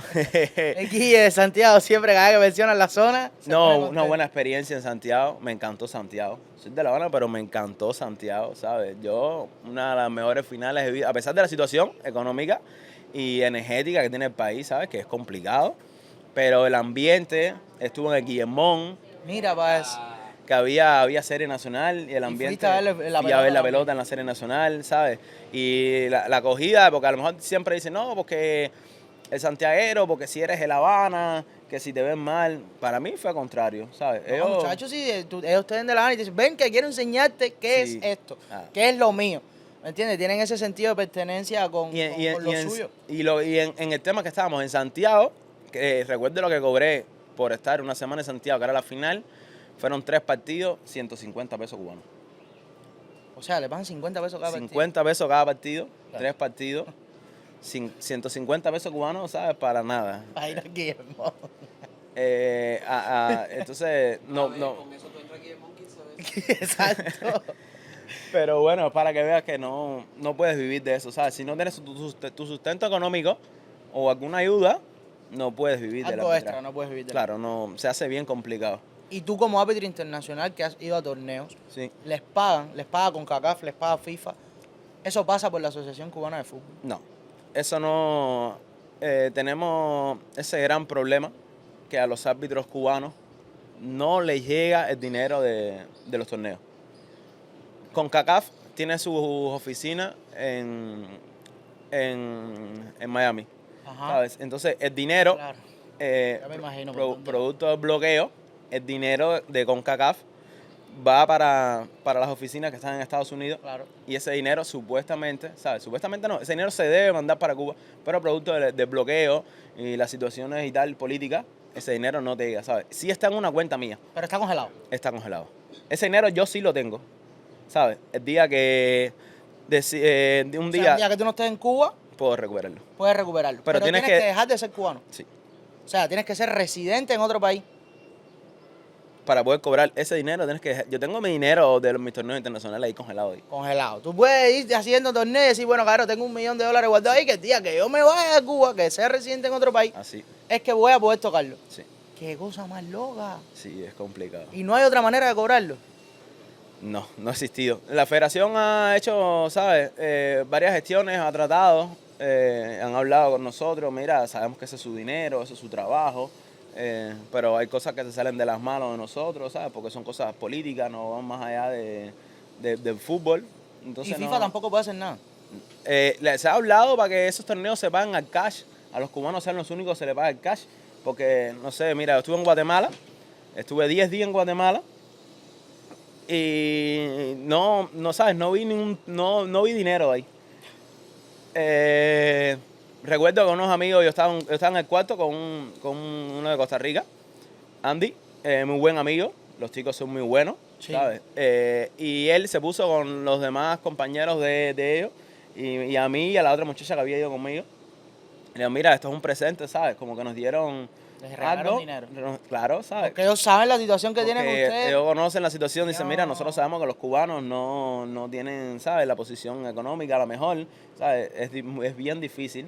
El Guille de Santiago, siempre cada vez que mencionan la zona. se pone No, una contento. buena experiencia en Santiago, me encantó Santiago. Soy de La Habana, pero me encantó Santiago, ¿sabes? Yo, una de las mejores finales he visto, a pesar de la situación económica y energética que tiene el país, ¿sabes? Que es complicado, pero el ambiente, estuvo en el Guillermón, Mira, para eso. que había serie nacional y el ambiente, fuiste a ver la fui a ver la pelota pelota en la serie nacional, ¿sabes? Y la acogida, porque a lo mejor siempre dicen, no, porque el santiaguero, porque si eres de La Habana, que si te ven mal. Para mí fue al contrario, ¿sabes? No, muchachos, sí, ellos te ven de la mano y te dicen, ven que quiero enseñarte qué Sí. es esto, Ah. qué es lo mío. ¿Me entiendes? Tienen ese sentido de pertenencia con lo suyo. Y en el tema que estábamos en Santiago, que recuerdo lo que cobré por estar una semana en Santiago, que era la final, fueron 3 partidos, 150 pesos cubanos. O sea, le pagan 50 pesos cada partido. 50 pesos cada partido, Claro. 3 partidos, 150 pesos cubanos, ¿sabes? Para nada. Para ir aquí, hermano. Entonces, no. Con eso tú entras aquí en Monkey, ¿sabes? Exacto. Pero bueno, para que veas que no puedes vivir de eso, ¿sabes? Si no tienes tu sustento económico o alguna ayuda, no puedes vivir de la Algo extra, no puedes vivir de Claro, no, se hace bien complicado. Y tú como árbitro internacional que has ido a torneos, Sí. les paga CONCACAF, les paga FIFA. Eso pasa por la Asociación Cubana de Fútbol. No, eso no. Tenemos ese gran problema que a los árbitros cubanos no les llega el dinero de los torneos. CONCACAF tiene sus oficinas en Miami, Ajá. ¿sabes? Entonces, el dinero, Claro. Ya me imagino por dónde. producto del bloqueo, el dinero de CONCACAF va para las oficinas que están en Estados Unidos. Claro. Y ese dinero supuestamente, ¿sabes? Supuestamente no, ese dinero se debe mandar para Cuba, pero producto del bloqueo y las situaciones y tal políticas, ese dinero no te llega, ¿sabes? Sí está en una cuenta mía, Pero está congelado. está congelado. Ese dinero yo sí lo tengo, ¿sabes? El día que, de un O sea, día, el día que tú no estés en Cuba, puedo recuperarlo. puedes recuperarlo. Pero Pero tienes tienes que- que dejar de ser cubano. Sí. O sea, tienes que ser residente en otro país. para poder cobrar ese dinero, yo tengo mi dinero de mis torneos internacionales ahí congelado ahí. Congelado. Tú puedes ir haciendo torneos y decir, bueno, claro, tengo $1 millón guardado ahí, que el día que yo me vaya a Cuba, que sea residente en otro país, Así, es que voy a poder tocarlo. sí, Qué cosa más loca. sí, es complicado. Y no hay otra manera de cobrarlo. No ha existido. La federación ha hecho, ¿sabes? Varias gestiones, ha tratado, han hablado con nosotros, mira, sabemos que ese es su dinero, ese es su trabajo, pero hay cosas que se salen de las manos de nosotros, ¿sabes? Porque son cosas políticas, no van más allá del fútbol. Entonces, Y FIFA tampoco puede hacer nada. se ha hablado para que esos torneos se paguen al cash, a los cubanos sean los únicos que se les paga el cash, porque, no sé, mira, yo estuve en Guatemala, estuve 10 días en Guatemala, y no sabes, no vi dinero ahí. Recuerdo con unos amigos, yo estaba en el cuarto con uno de Costa Rica, Andy, muy buen amigo, los chicos son muy buenos, Sí. ¿sabes? Y él se puso con los demás compañeros de ellos y a mí y a la otra muchacha que había ido conmigo. Y le digo, mira, esto es un presente, ¿sabes? Como que nos dieron Les regalaron algo. dinero. Claro, ¿sabes? Porque ellos saben la situación que tienen Porque ustedes. ellos conocen la situación, dicen, mira, No. nosotros sabemos que los cubanos no tienen, ¿sabes? La posición económica a lo mejor, ¿sabes? Es bien difícil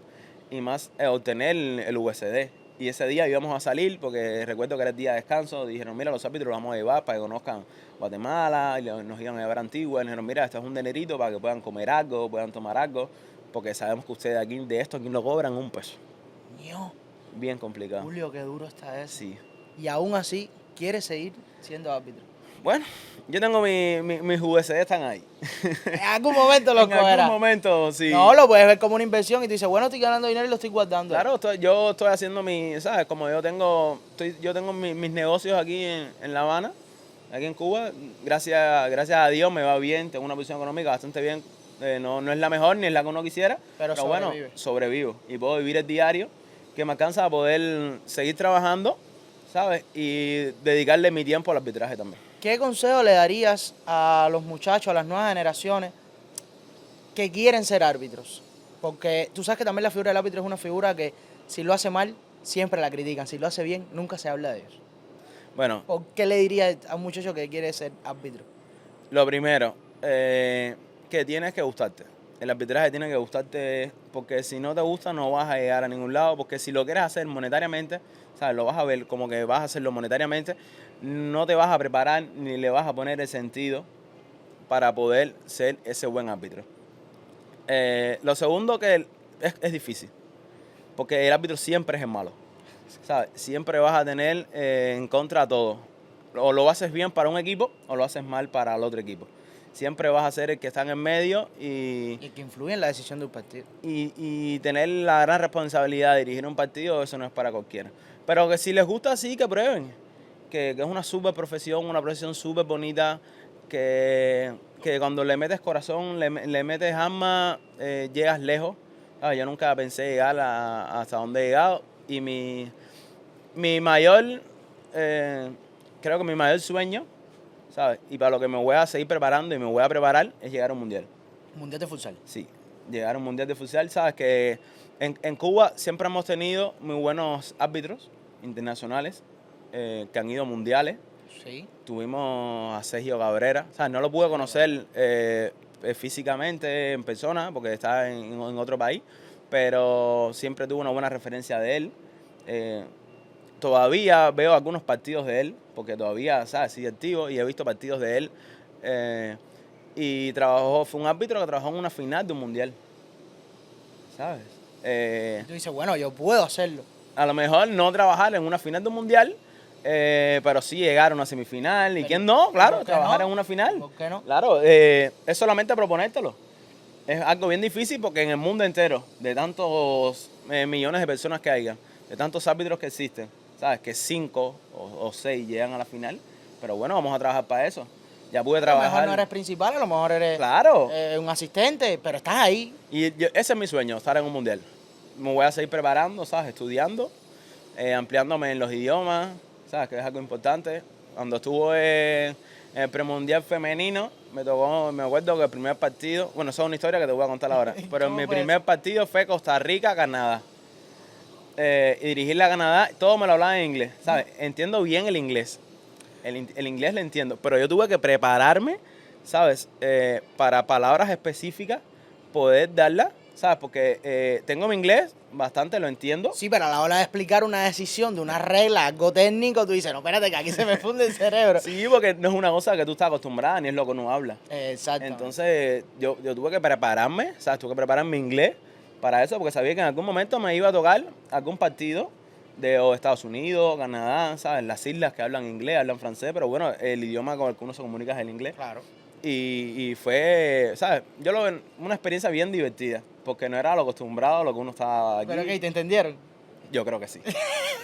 y más obtener el USD. Y ese día íbamos a salir porque recuerdo que era el día de descanso, dijeron, mira, los árbitros los vamos a llevar para que conozcan Guatemala, y nos iban a llevar a Antigua, y dijeron, mira, esto es un dinerito para que puedan comer algo, puedan tomar algo, porque sabemos que ustedes aquí aquí lo cobran $1. Mío, Bien complicado. Julio, qué duro está eso. Sí. Y aún así, quiere seguir siendo árbitro. Bueno, yo tengo mis USD están ahí. En algún momento lo En algún cogerá. momento, sí. No, lo puedes ver como una inversión y tú dices, bueno, estoy ganando dinero y lo estoy guardando. Claro, yo estoy haciendo ¿sabes? Como yo tengo mis negocios aquí en La Habana, aquí en Cuba. Gracias a Dios me va bien, tengo una posición económica bastante bien. No es la mejor ni es la que uno quisiera, Pero bueno, sobrevive. sobrevivo y puedo vivir el diario que me alcanza a poder seguir trabajando, ¿sabes? Y dedicarle mi tiempo al arbitraje también. ¿Qué consejo le darías a los muchachos, a las nuevas generaciones que quieren ser árbitros? Porque tú sabes que también la figura del árbitro es una figura que si lo hace mal, siempre la critican. Si lo hace bien, nunca se habla de ellos. Bueno, ¿Por qué le dirías a un muchacho que quiere ser árbitro? lo primero, que tienes que gustarte. El arbitraje tiene que gustarte porque si no te gusta no vas a llegar a ningún lado, porque si lo quieres hacer monetariamente, ¿sabes? Lo vas a ver como que vas a hacerlo monetariamente, no te vas a preparar ni le vas a poner el sentido para poder ser ese buen árbitro. Lo segundo que es difícil, porque el árbitro siempre es el malo, ¿sabes? Siempre vas a tener en contra a todo. O lo haces bien para un equipo o lo haces mal para el otro equipo. Siempre vas a ser el que está en el medio Y que influye en la decisión de un partido. y tener la gran responsabilidad de dirigir un partido, eso no es para cualquiera. Pero que si les gusta, sí, que prueben. Que es una súper profesión, una profesión súper bonita, que cuando le metes corazón, le metes alma, llegas lejos. Yo nunca pensé llegar hasta donde he llegado. Y mi mayor, creo que mi mayor sueño, ¿sabes? Y para lo que me voy a seguir preparando y me voy a preparar es llegar a un mundial. Mundial de futsal. Sí, llegar a un mundial de futsal. Sabes que en Cuba siempre hemos tenido muy buenos árbitros internacionales que han ido a mundiales. Sí. Tuvimos a Sergio Cabrera. ¿Sabes? No lo pude conocer físicamente en persona porque está en otro país, pero siempre tuve una buena referencia de él. Todavía veo algunos partidos de él, porque todavía, ¿sabes? Sigue activo y he visto partidos de él. Y fue un árbitro que trabajó en una final de un mundial, ¿sabes? Y tú dices, bueno, yo puedo hacerlo. A lo mejor no trabajar en una final de un mundial, pero sí llegar a una semifinal. ¿Y quién no? Claro, ¿por qué trabajar no? en una final. ¿Por qué no? Claro, es solamente proponértelo. Es algo bien difícil porque en el mundo entero, de tantos millones de personas que haya, de tantos árbitros que existen, ¿sabes? Que 5 o 6 llegan a la final. Pero bueno, vamos a trabajar para eso. Ya pude A lo trabajar. mejor no eres principal, a lo mejor eres Claro. un asistente, pero estás ahí. Y ese es mi sueño, estar en un mundial. Me voy a seguir preparando, ¿sabes? Estudiando, ampliándome en los idiomas, ¿sabes? Que es algo importante. Cuando estuve en el premundial femenino, me acuerdo que el primer partido, bueno, eso es una historia que te voy a contar ahora, pero ¿Cómo mi fue primer partido fue Costa Rica, Canadá. Y dirigirle a Canadá, todo me lo hablaba en inglés, ¿sabes? Entiendo bien el inglés. El inglés lo entiendo, pero yo tuve que prepararme, ¿sabes? Para palabras específicas, poder darlas, ¿sabes? Porque tengo mi inglés, bastante lo entiendo. Sí, pero a la hora de explicar una decisión de una regla, algo técnico, tú dices, no, espérate, que aquí se me funde el cerebro. Sí, porque no es una cosa que tú estás acostumbrada, ni es lo que uno habla. Exacto. Entonces, yo tuve que prepararme, ¿sabes? Tuve que preparar mi inglés para eso, porque sabía que en algún momento me iba a tocar algún partido de o Estados Unidos, Canadá, ¿sabes? Las islas que hablan inglés, hablan francés, pero bueno, el idioma con el que uno se comunica es el inglés. Claro. Y fue, ¿sabes? Yo lo veo una experiencia bien divertida, porque no era lo acostumbrado a lo que uno estaba aquí. Pero que te entendieron. Yo creo que sí.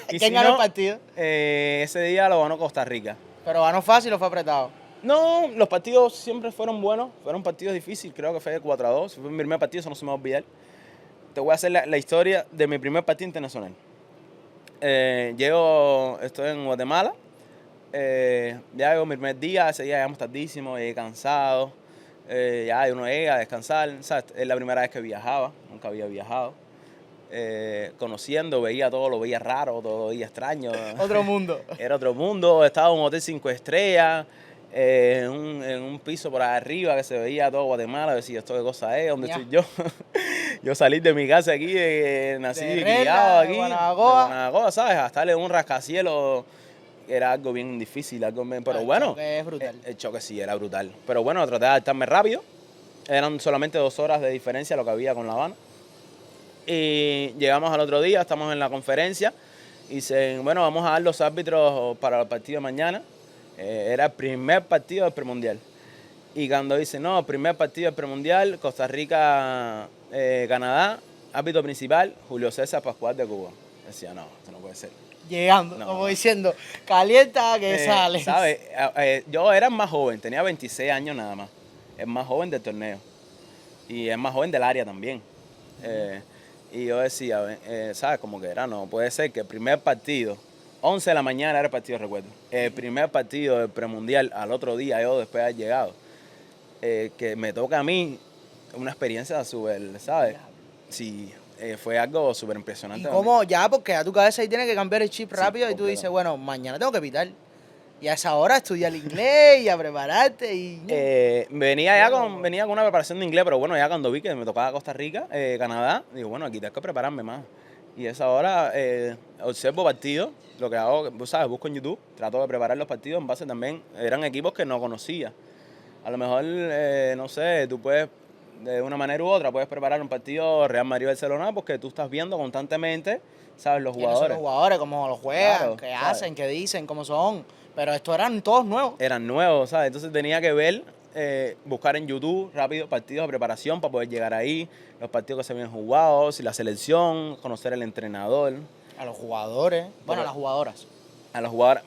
Y ¿Quién si ganó no, el partido? Ese día lo ganó Costa Rica. Pero ganó fácil o fue apretado. No, los partidos siempre fueron buenos, fueron partidos difíciles, creo que fue de 4-2, fue mi primer partido, eso no se me va a olvidar. Te voy a hacer la historia de mi primer partido internacional. Estoy en Guatemala, ya llego mi primer día, ese día llegamos tardísimo, llegué cansado, ya uno llega a descansar, ¿sabes? Es la primera vez que viajaba, nunca había viajado. Conociendo, veía todo, lo veía raro, todo lo veía extraño. Otro mundo. Era otro mundo, estaba en un hotel 5 estrellas, en un piso por ahí arriba que se veía todo Guatemala, decía, ¿esto qué cosa es? ¿Dónde Ya. estoy yo? Yo salí de mi casa aquí, nací De y Rela, criado de aquí, Guanabacoa. de Guanabacoa, ¿sabes? A estar en un rascacielos era algo bien difícil, pero El bueno, choque es brutal. el choque sí era brutal. Pero bueno, traté de adaptarme rápido, eran solamente 2 horas de diferencia lo que había con La Habana. Y llegamos al otro día, estamos en la conferencia y dicen, bueno, vamos a dar los árbitros para el partido de mañana. Era el primer partido del premundial. Y cuando dicen, no, primer partido del premundial, Costa Rica, Canadá, árbitro principal, Julio César Pascual de Cuba. Decía, no, esto no puede ser. Llegando, No, como no. diciendo, calienta que sale. ¿Sabes? Yo era más joven, tenía 26 años nada más. Es más joven del torneo. Y es más joven del área también. Y yo decía, ¿sabes? Como que era, no puede ser que el primer partido, 11 de la mañana era el partido, recuerdo. El primer partido del premundial, al otro día, yo después de haber llegado, que me toca a mí una experiencia súper, ¿sabes? Sí, fue algo súper Y impresionante. cómo ya, porque a tu cabeza ahí tiene que cambiar el chip Sí, rápido y tú completo. dices, bueno, mañana tengo que pitar. Y a esa hora estudiar inglés y a prepararte y... Venía con una preparación de inglés, pero bueno, ya cuando vi que me tocaba Costa Rica, Canadá, digo, bueno, aquí tengo que prepararme más. Y a esa hora observo partidos, lo que hago, ¿sabes? Busco en YouTube, trato de preparar los partidos en base también, eran equipos que no conocía. A lo mejor, no sé, tú puedes, de una manera u otra, puedes preparar un partido Real Madrid-Barcelona porque tú estás viendo constantemente, ¿sabes? Los ¿Quiénes son jugadores. los jugadores? ¿Cómo los juegan? Claro, ¿Qué ¿sabes? hacen? ¿Qué dicen? ¿Cómo son? Pero estos eran todos nuevos. Eran nuevos, ¿sabes? Entonces tenía que ver, buscar en YouTube rápido partidos de preparación para poder llegar ahí, los partidos que se habían jugado, si la selección, conocer al entrenador, A los jugadores. Bueno, a las jugadoras. a los jugadores.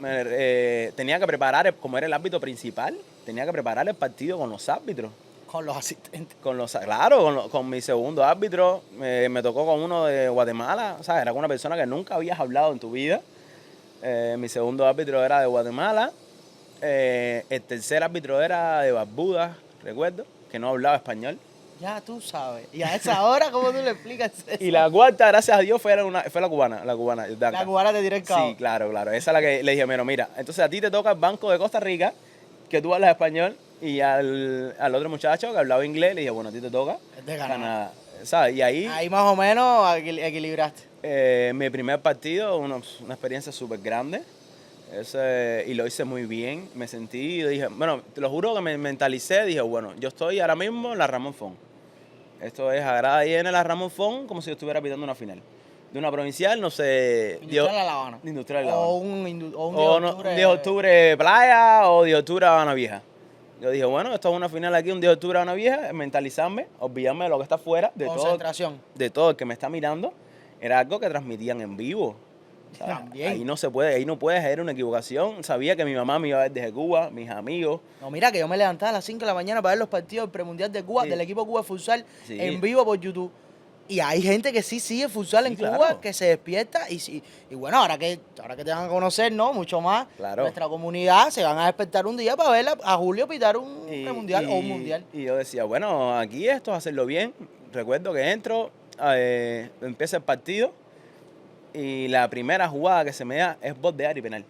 Tenía que preparar, como era el árbitro principal, tenía que preparar el partido con los árbitros. Con los asistentes. Claro, con mi segundo árbitro, me tocó con uno de Guatemala, ¿sabes? Era con una persona que nunca habías hablado en tu vida. Mi segundo árbitro era de Guatemala. El tercer árbitro era de Barbuda, recuerdo, que no hablaba español. Ya tú sabes. Y a esa hora, ¿cómo tú le explicas eso? Y la cuarta, gracias a Dios, fue la cubana, Danca. La cubana te tiró el cabo. Sí, claro. Esa es la que le dije, mira, entonces a ti te toca el Banco de Costa Rica, que tú hablas español, y al otro muchacho que hablaba inglés, le dije, bueno, a ti te toca Es de Canadá. ¿sabes? Y ahí, Ahí más o menos equilibraste. mi primer partido, una experiencia súper grande. Y lo hice muy bien, me sentí, dije, bueno, te lo juro que me mentalicé, dije, bueno, yo estoy ahora mismo en la Ramón Font. Esto es agrada y en la Ramón Font como si yo estuviera pitando una final. De una provincial, no sé. Industrial a La Habana. Industrial de La Habana. O un 10 O de no, octubre. un 10 de octubre playa o 10 de octubre Habana Vieja. Yo dije, bueno, esto es una final aquí, un 10 de octubre Habana Vieja, mentalizarme, olvidarme de lo que está afuera, Concentración. de todo el que me está mirando. Era algo que transmitían en vivo. ¿Sabes? También. Ahí no se puede, ahí no puedes hacer una equivocación. Sabía que mi mamá me iba a ver desde Cuba, mis amigos. No, mira que yo me levantaba a las 5 de la mañana para ver los partidos del premundial de Cuba, Sí. del equipo Cuba de Futsal, Sí. en vivo por YouTube. Y hay gente que sí sigue futsal Sí, en Cuba, claro. que se despierta y bueno, ahora que te van a conocer, ¿no? Mucho más, Claro. nuestra comunidad se van a despertar un día para ver a Julio pitar un premundial o un mundial. Y yo decía, bueno, aquí esto es hacerlo bien. Recuerdo que entro, empieza el partido y la primera jugada que se me da es bordear y penal.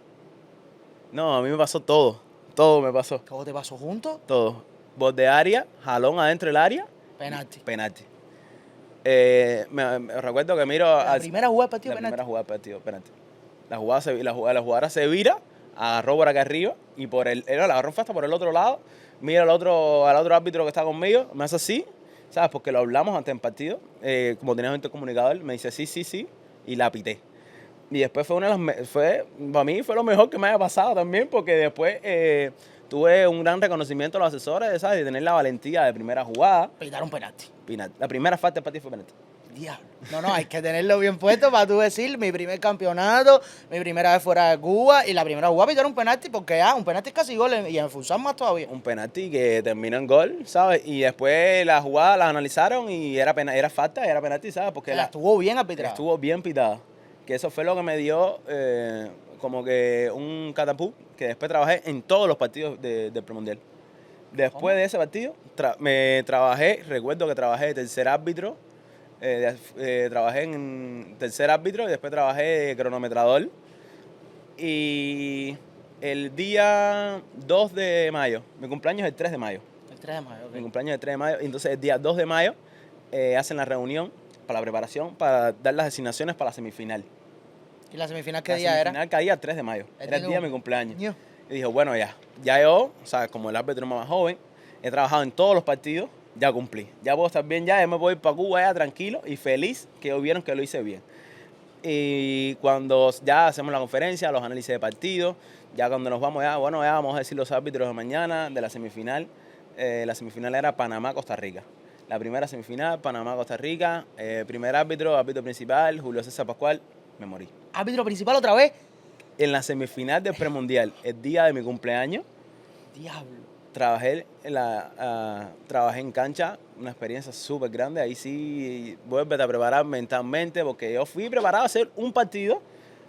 No, a mí me pasó todo. Todo me pasó. ¿Cómo te pasó juntos? Todo. Borde área, jalón adentro del área, Penalti. penalti. Me recuerdo que miro La primera jugada del partido, la penalti. primera jugada del partido, penalti. La jugadora se vira, agarró por acá arriba y la agarró fue hasta por el otro lado. Mira al otro árbitro que está conmigo, me hace así, ¿sabes? Porque lo hablamos antes del partido. Como tenía un intercomunicador, me dice sí, y la pité. Y después para mí fue lo mejor que me haya pasado también, porque después tuve un gran reconocimiento a los asesores, ¿sabes? De tener la valentía de primera jugada. Pitaron penalti. La primera falta del partido fue penalti. Diablo. No, hay que tenerlo bien puesto para tú decir mi primer campeonato, mi primera vez fuera de Cuba y la primera jugada pitaron un penalti porque un penalti es casi gol y en futsal más todavía. Un penalti que terminó en gol, ¿sabes? Y después la jugada la analizaron y era falta, era penalti, ¿sabes? Porque Estuvo bien arbitrada. estuvo bien pitada. Que eso fue lo que me dio como que un catapult, que después trabajé en todos los partidos del premundial. Después de ese partido, recuerdo que trabajé de tercer árbitro, trabajé en tercer árbitro y después trabajé de cronometrador. Y el día 2 de mayo, mi cumpleaños es el 3 de mayo. El 3 de mayo, ok. Mi cumpleaños es el 3 de mayo, y entonces el día 2 de mayo hacen la reunión para la preparación, para dar las designaciones para la semifinal. ¿Y la semifinal qué día era? La semifinal caía el 3 de mayo, era el día de mi cumpleaños. Ño. Y dije, bueno, ya yo, o sea, como el árbitro más joven, he trabajado en todos los partidos, ya cumplí. Ya puedo estar bien, ya me puedo ir para Cuba ya tranquilo y feliz que ellos vieron que lo hice bien. Y cuando ya hacemos la conferencia, los análisis de partido, ya cuando nos vamos ya vamos a decir los árbitros de mañana de la semifinal. La semifinal era Panamá-Costa Rica. La primera semifinal, Panamá-Costa Rica. Primer árbitro principal, Julio César Pascual, me morí. ¿Árbitro principal otra vez? En la semifinal del premundial, el día de mi cumpleaños, Diablo. trabajé en cancha, una experiencia súper grande. Ahí sí, vuélvete a preparar mentalmente, porque yo fui preparado a hacer un partido,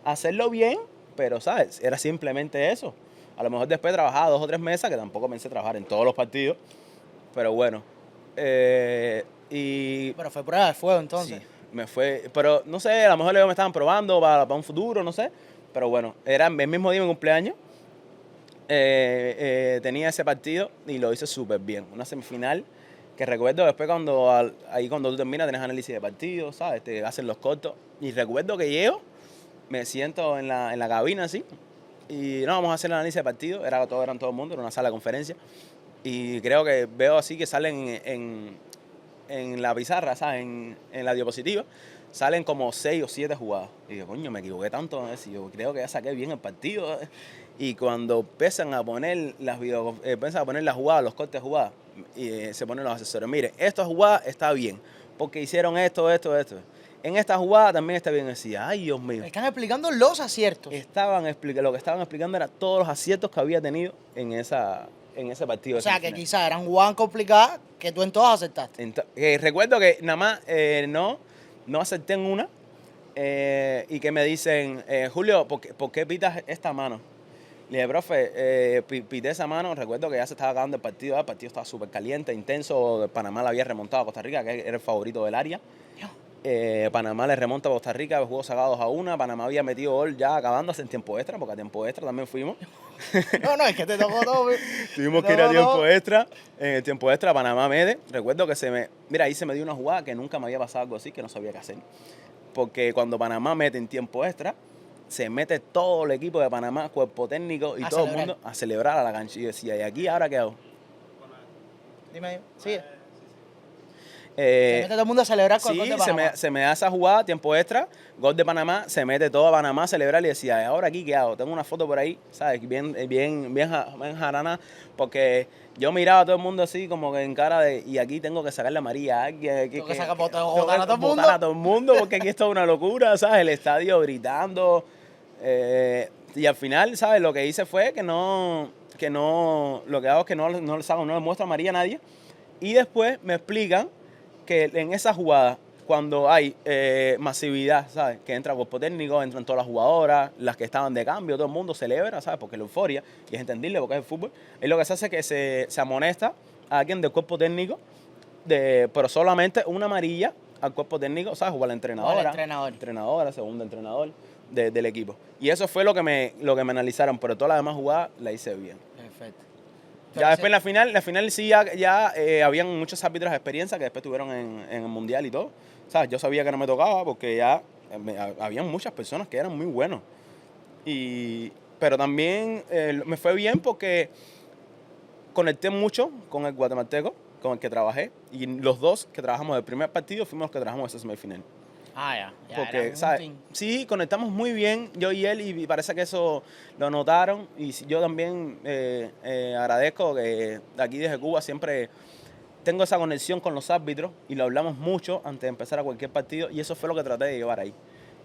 a hacerlo bien, pero, ¿sabes? Era simplemente eso. A lo mejor después trabajaba 2 o 3 mesas, que tampoco pensé trabajar en todos los partidos, pero bueno. Pero fue prueba de fuego entonces. Sí, me fue, pero no sé, a lo mejor ellos me estaban probando para un futuro, no sé, pero bueno, era el mismo día de mi cumpleaños. Tenía ese partido y lo hice súper bien. Una semifinal que recuerdo después cuando tú terminas tenés análisis de partido, ¿sabes? Te hacen los cortos. Y recuerdo que llego, me siento en la cabina así y no, vamos a hacer el análisis de partido. Eran todo el mundo, era una sala de conferencia. Y creo que veo así que salen en la pizarra, ¿sabes? En la diapositiva, salen como 6 o 7 jugadas. Y digo, coño, me equivoqué tanto. Yo creo que ya saqué bien el partido. Y cuando empiezan a poner las jugadas, los cortes de jugadas, y se ponen los asesores, mire, esta jugada está bien, porque hicieron esto. En esta jugada también está bien. Decía, ay, Dios mío. Están explicando los aciertos. Lo que estaban explicando era todos los aciertos que había tenido en ese partido. O sea, que quizás eran jugadas complicadas que tú en todas aceptaste. Recuerdo que nada más no acepté en una y que me dicen, Julio, ¿por qué pitas esta mano? Le dije, profe, pité esa mano. Recuerdo que ya se estaba acabando el partido estaba súper caliente, intenso. Panamá la había remontado a Costa Rica, que era el favorito del área. Panamá le remonta a Costa Rica, el juego sacado 2-1. Panamá había metido gol ya acabándose en tiempo extra, porque a tiempo extra también fuimos. No, es que te tocó todo. Tuvimos que ir a tiempo extra. En el tiempo extra, Panamá mete. Recuerdo que ahí se me dio una jugada que nunca me había pasado algo así, que no sabía qué hacer. Porque cuando Panamá mete en tiempo extra, se mete todo el equipo de Panamá, cuerpo técnico y todo el mundo a celebrar a la cancha. Y yo decía, ¿y aquí ahora qué hago? Dime, sigue. Se mete todo el mundo a celebrar con el gol de Panamá. Se me da esa jugada, tiempo extra, gol de Panamá, se mete todo a Panamá a celebrar y decía, ¿ahora aquí qué hago? Tengo una foto por ahí, ¿sabes? Bien jarana, porque yo miraba a todo el mundo así como que en cara de, y aquí tengo que sacarle a María a alguien. Tengo que sacar votar a todo el mundo. Votar a todo el mundo, porque aquí esto es una locura, ¿sabes? El estadio gritando. Y al final, ¿sabes? Lo que hice fue lo que hago es que no le muestro a María a nadie. Y después me explican que en esa jugada, cuando hay masividad, ¿sabes? Que entra cuerpo técnico, entran todas las jugadoras, las que estaban de cambio, todo el mundo celebra, ¿sabes? Porque la euforia, y es entendible porque es el fútbol, es lo que se hace que se amonesta a alguien del cuerpo técnico, pero solamente una amarilla al cuerpo técnico, ¿sabes? O a la entrenadora. O al entrenador. Entrenadora, segundo entrenador del equipo. Y eso fue lo que me analizaron, pero todas las demás jugadas la hice bien. Perfecto. Ya después en la final sí ya habían muchos árbitros de experiencia que después estuvieron en el Mundial y todo. ¿Sabes? Yo sabía que no me tocaba porque ya habían muchas personas que eran muy buenos. Pero también me fue bien porque conecté mucho con el guatemalteco, con el que trabajé. Y los dos que trabajamos del primer partido fuimos los que trabajamos esa semifinal. Ya. Porque, era ¿sabes? un team. Sí, conectamos muy bien, yo y él, y parece que eso lo notaron. Y yo también agradezco que aquí desde Cuba siempre tengo esa conexión con los árbitros y lo hablamos mucho antes de empezar a cualquier partido. Y eso fue lo que traté de llevar ahí.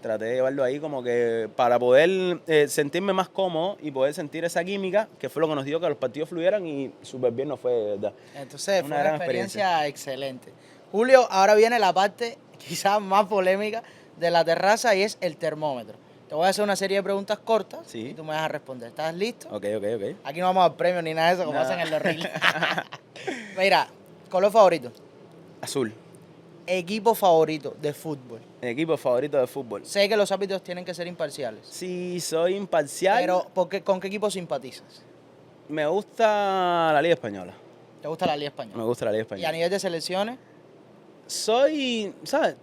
Traté de llevarlo ahí como que para poder sentirme más cómodo y poder sentir esa química, que fue lo que nos dio que los partidos fluyeran y súper bien nos fue, de verdad. Entonces fue una gran experiencia excelente. Julio, ahora viene la parte quizás más polémica de la terraza y es el termómetro. Te voy a hacer una serie de preguntas cortas Sí. y tú me vas a responder. ¿Estás listo? Ok. Aquí no vamos a dar premios ni nada de eso como Nah. hacen en los reels. Mira, color favorito. Azul, Equipo favorito de fútbol. mi equipo favorito de fútbol. Sé que los árbitros tienen que ser imparciales. Sí, soy imparcial. Pero ¿con qué equipo simpatizas? Me gusta la Liga Española. ¿Te gusta la Liga Española? Me gusta la Liga Y a Española. nivel de selecciones, Soy, ¿sabes?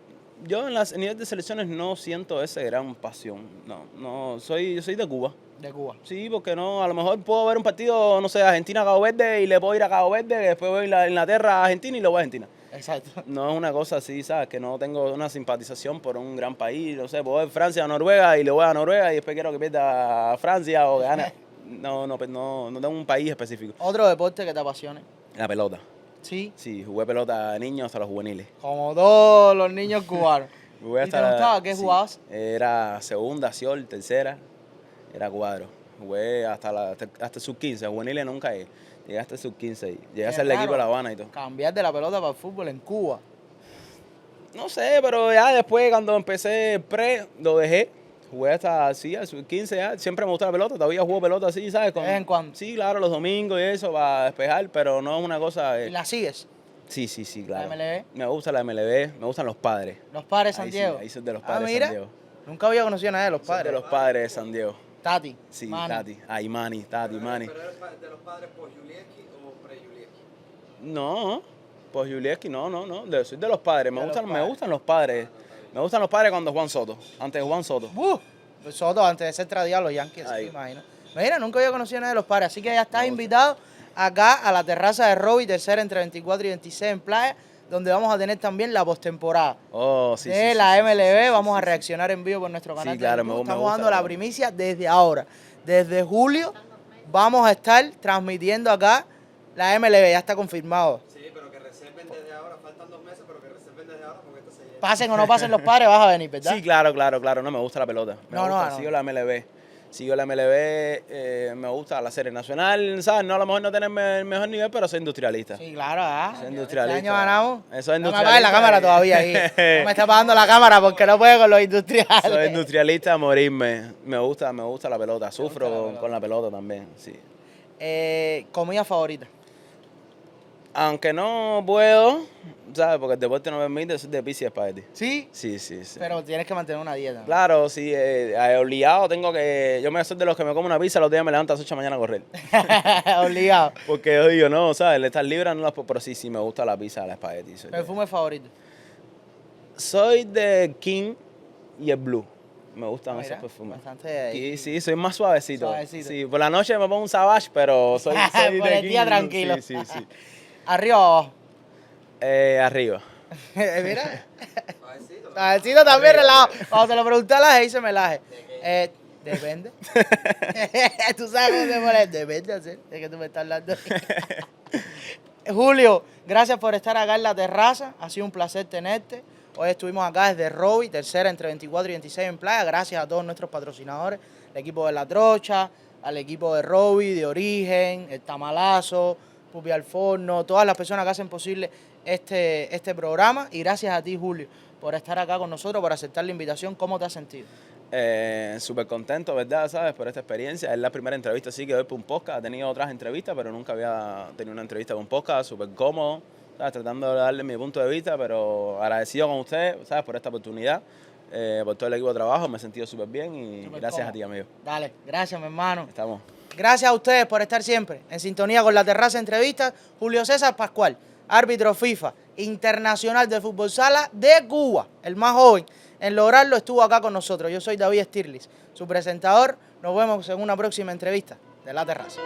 Yo en nivel de selecciones no siento esa gran pasión. No, yo soy de Cuba. de Cuba. Sí, porque no, a lo mejor puedo ver un partido, no sé, Argentina-Cabo Verde y le puedo ir a Cabo Verde, después voy a Inglaterra-Argentina y luego a Argentina. Exacto. No es una cosa así, ¿sabes? Que no tengo una simpatización por un gran país, no sé, puedo ver Francia o Noruega y le voy a Noruega y después quiero que pierda Francia o que gane. No tengo un país específico. Otro deporte que te apasione. La pelota. Sí. Sí, jugué pelota de niño hasta los juveniles. Como todos los niños cubanos. Jugué ¿Y te gustaba? ¿Qué sí, jugabas? Era segunda, siol, tercera, era cuadro. Jugué hasta sub-15, juveniles nunca llegué hasta sub-15. Llegué a ser el raro. equipo de La Habana y todo. Cambiar de la pelota para el fútbol en Cuba. No sé, pero ya después cuando empecé pre, lo dejé. Jugué hasta así, al sub-15 ya. Siempre me gusta la pelota, todavía juego pelota así, ¿sabes? De vez en cuando. Sí, claro, los domingos y eso, para despejar, pero no es una cosa... ¿Y la sigues? Sí, claro. ¿La MLB? Me gusta la MLB, me gustan los padres. Los padres Ahí San sí, Diego. ahí soy de los padres de mira. San Diego. Nunca había conocido a nadie de los Soy padres. de los padres de San Diego. Tati. Sí, Manny. Tati. Ay, Manny, Tati, Manny. ¿Pero eres de los padres por Julieski o pre-Julieski? No, pues Julieski, no. Soy de los padres. Me De los gustan padres. los padres. Me gustan los padres cuando Juan Soto. Antes de Juan Soto. Pues Soto, antes de ser tradiado los Yankees, así Ahí. me imagino. Mira, nunca había conocido a nadie de los padres, así que ya estás invitado acá a la terraza de Robbie, tercera entre 24 y 26 en Playa, donde vamos a tener también la postemporada Oh, sí. de sí, la sí, MLB. sí, Vamos a sí. reaccionar en vivo por nuestro canal. Sí, claro, de YouTube. me Estamos gusta dando la la- primicia desde ahora. Desde julio vamos a estar transmitiendo acá la MLB, ya está confirmado. Sí, pero que reserven desde ahora. Faltan 2 meses, pero que reserven desde ahora porque esto se llena. Pasen o no pasen los padres, vas a venir, ¿verdad? Sí, claro. No me gusta la pelota. No. Sigo la MLB. Me gusta la serie nacional, ¿sabes? No, a lo mejor no tener el mejor nivel, pero soy industrialista. Sí, claro, Soy industrialista. Este año ganamos. Soy No me industrialista. apagues la cámara todavía ahí. No me está apagando la cámara porque no puedo con los industriales. Soy industrialista a morirme. Me gusta la pelota. Sufro con la pelota también, sí. Comida favorita. Aunque no puedo, ¿sabes? Porque el deporte no me permite, soy de pizza y espagueti. Sí, Sí. pero tienes que mantener una dieta. Claro, sí, obligado tengo que... Yo me soy de los que me como una pizza, los días me levanto a las 8 de la mañana a correr. Obligado. Porque yo digo, no, ¿sabes? El estar libre no las puedo... Pero sí, me gusta la pizza, la espagueti. Perfume favorito. Soy de King y el Blue. Me gustan Mira, esos perfumes. bastante Sí, soy más suavecito. Suavecito. Sí, por la noche me pongo un Savage, pero soy Por de el King día y Blue. tranquilo. Sí. Arriba o abajo. Arriba. Mira. Suavecito. Suavecito también relajado. Cuando se lo pregunté a la G, se me laje. Depende. Tú sabes cómo se pone. Depende, ¿sí? De que tú me estás hablando. Julio, gracias por estar acá en la terraza. Ha sido un placer tenerte. Hoy estuvimos acá desde Robbie, tercera entre 24 y 26 en Playa. Gracias a todos nuestros patrocinadores, el equipo de La Trocha, al equipo de Robbie, de Origen, el Tamalazo, Pupi al Forno, todas las personas que hacen posible este programa. Y gracias a ti, Julio, por estar acá con nosotros, por aceptar la invitación. ¿Cómo te has sentido? Súper contento, ¿verdad? ¿Sabes? Por esta experiencia. Es la primera entrevista, sí, que doy por un podcast. He tenido otras entrevistas, pero nunca había tenido una entrevista con un podcast. Súper cómodo, ¿sabes? Tratando de darle mi punto de vista, pero agradecido con ustedes, ¿sabes? Por esta oportunidad, por todo el equipo de trabajo, me he sentido súper bien y Súper gracias cómodo. a ti, amigo. Dale, gracias, mi hermano. Estamos. Gracias a ustedes por estar siempre en sintonía con La Terraza Entrevistas. Julio César Pascual, árbitro FIFA internacional del fútbol sala de Cuba, el más joven en lograrlo, estuvo acá con nosotros. Yo soy David Stirlis, su presentador. Nos vemos en una próxima entrevista de La Terraza.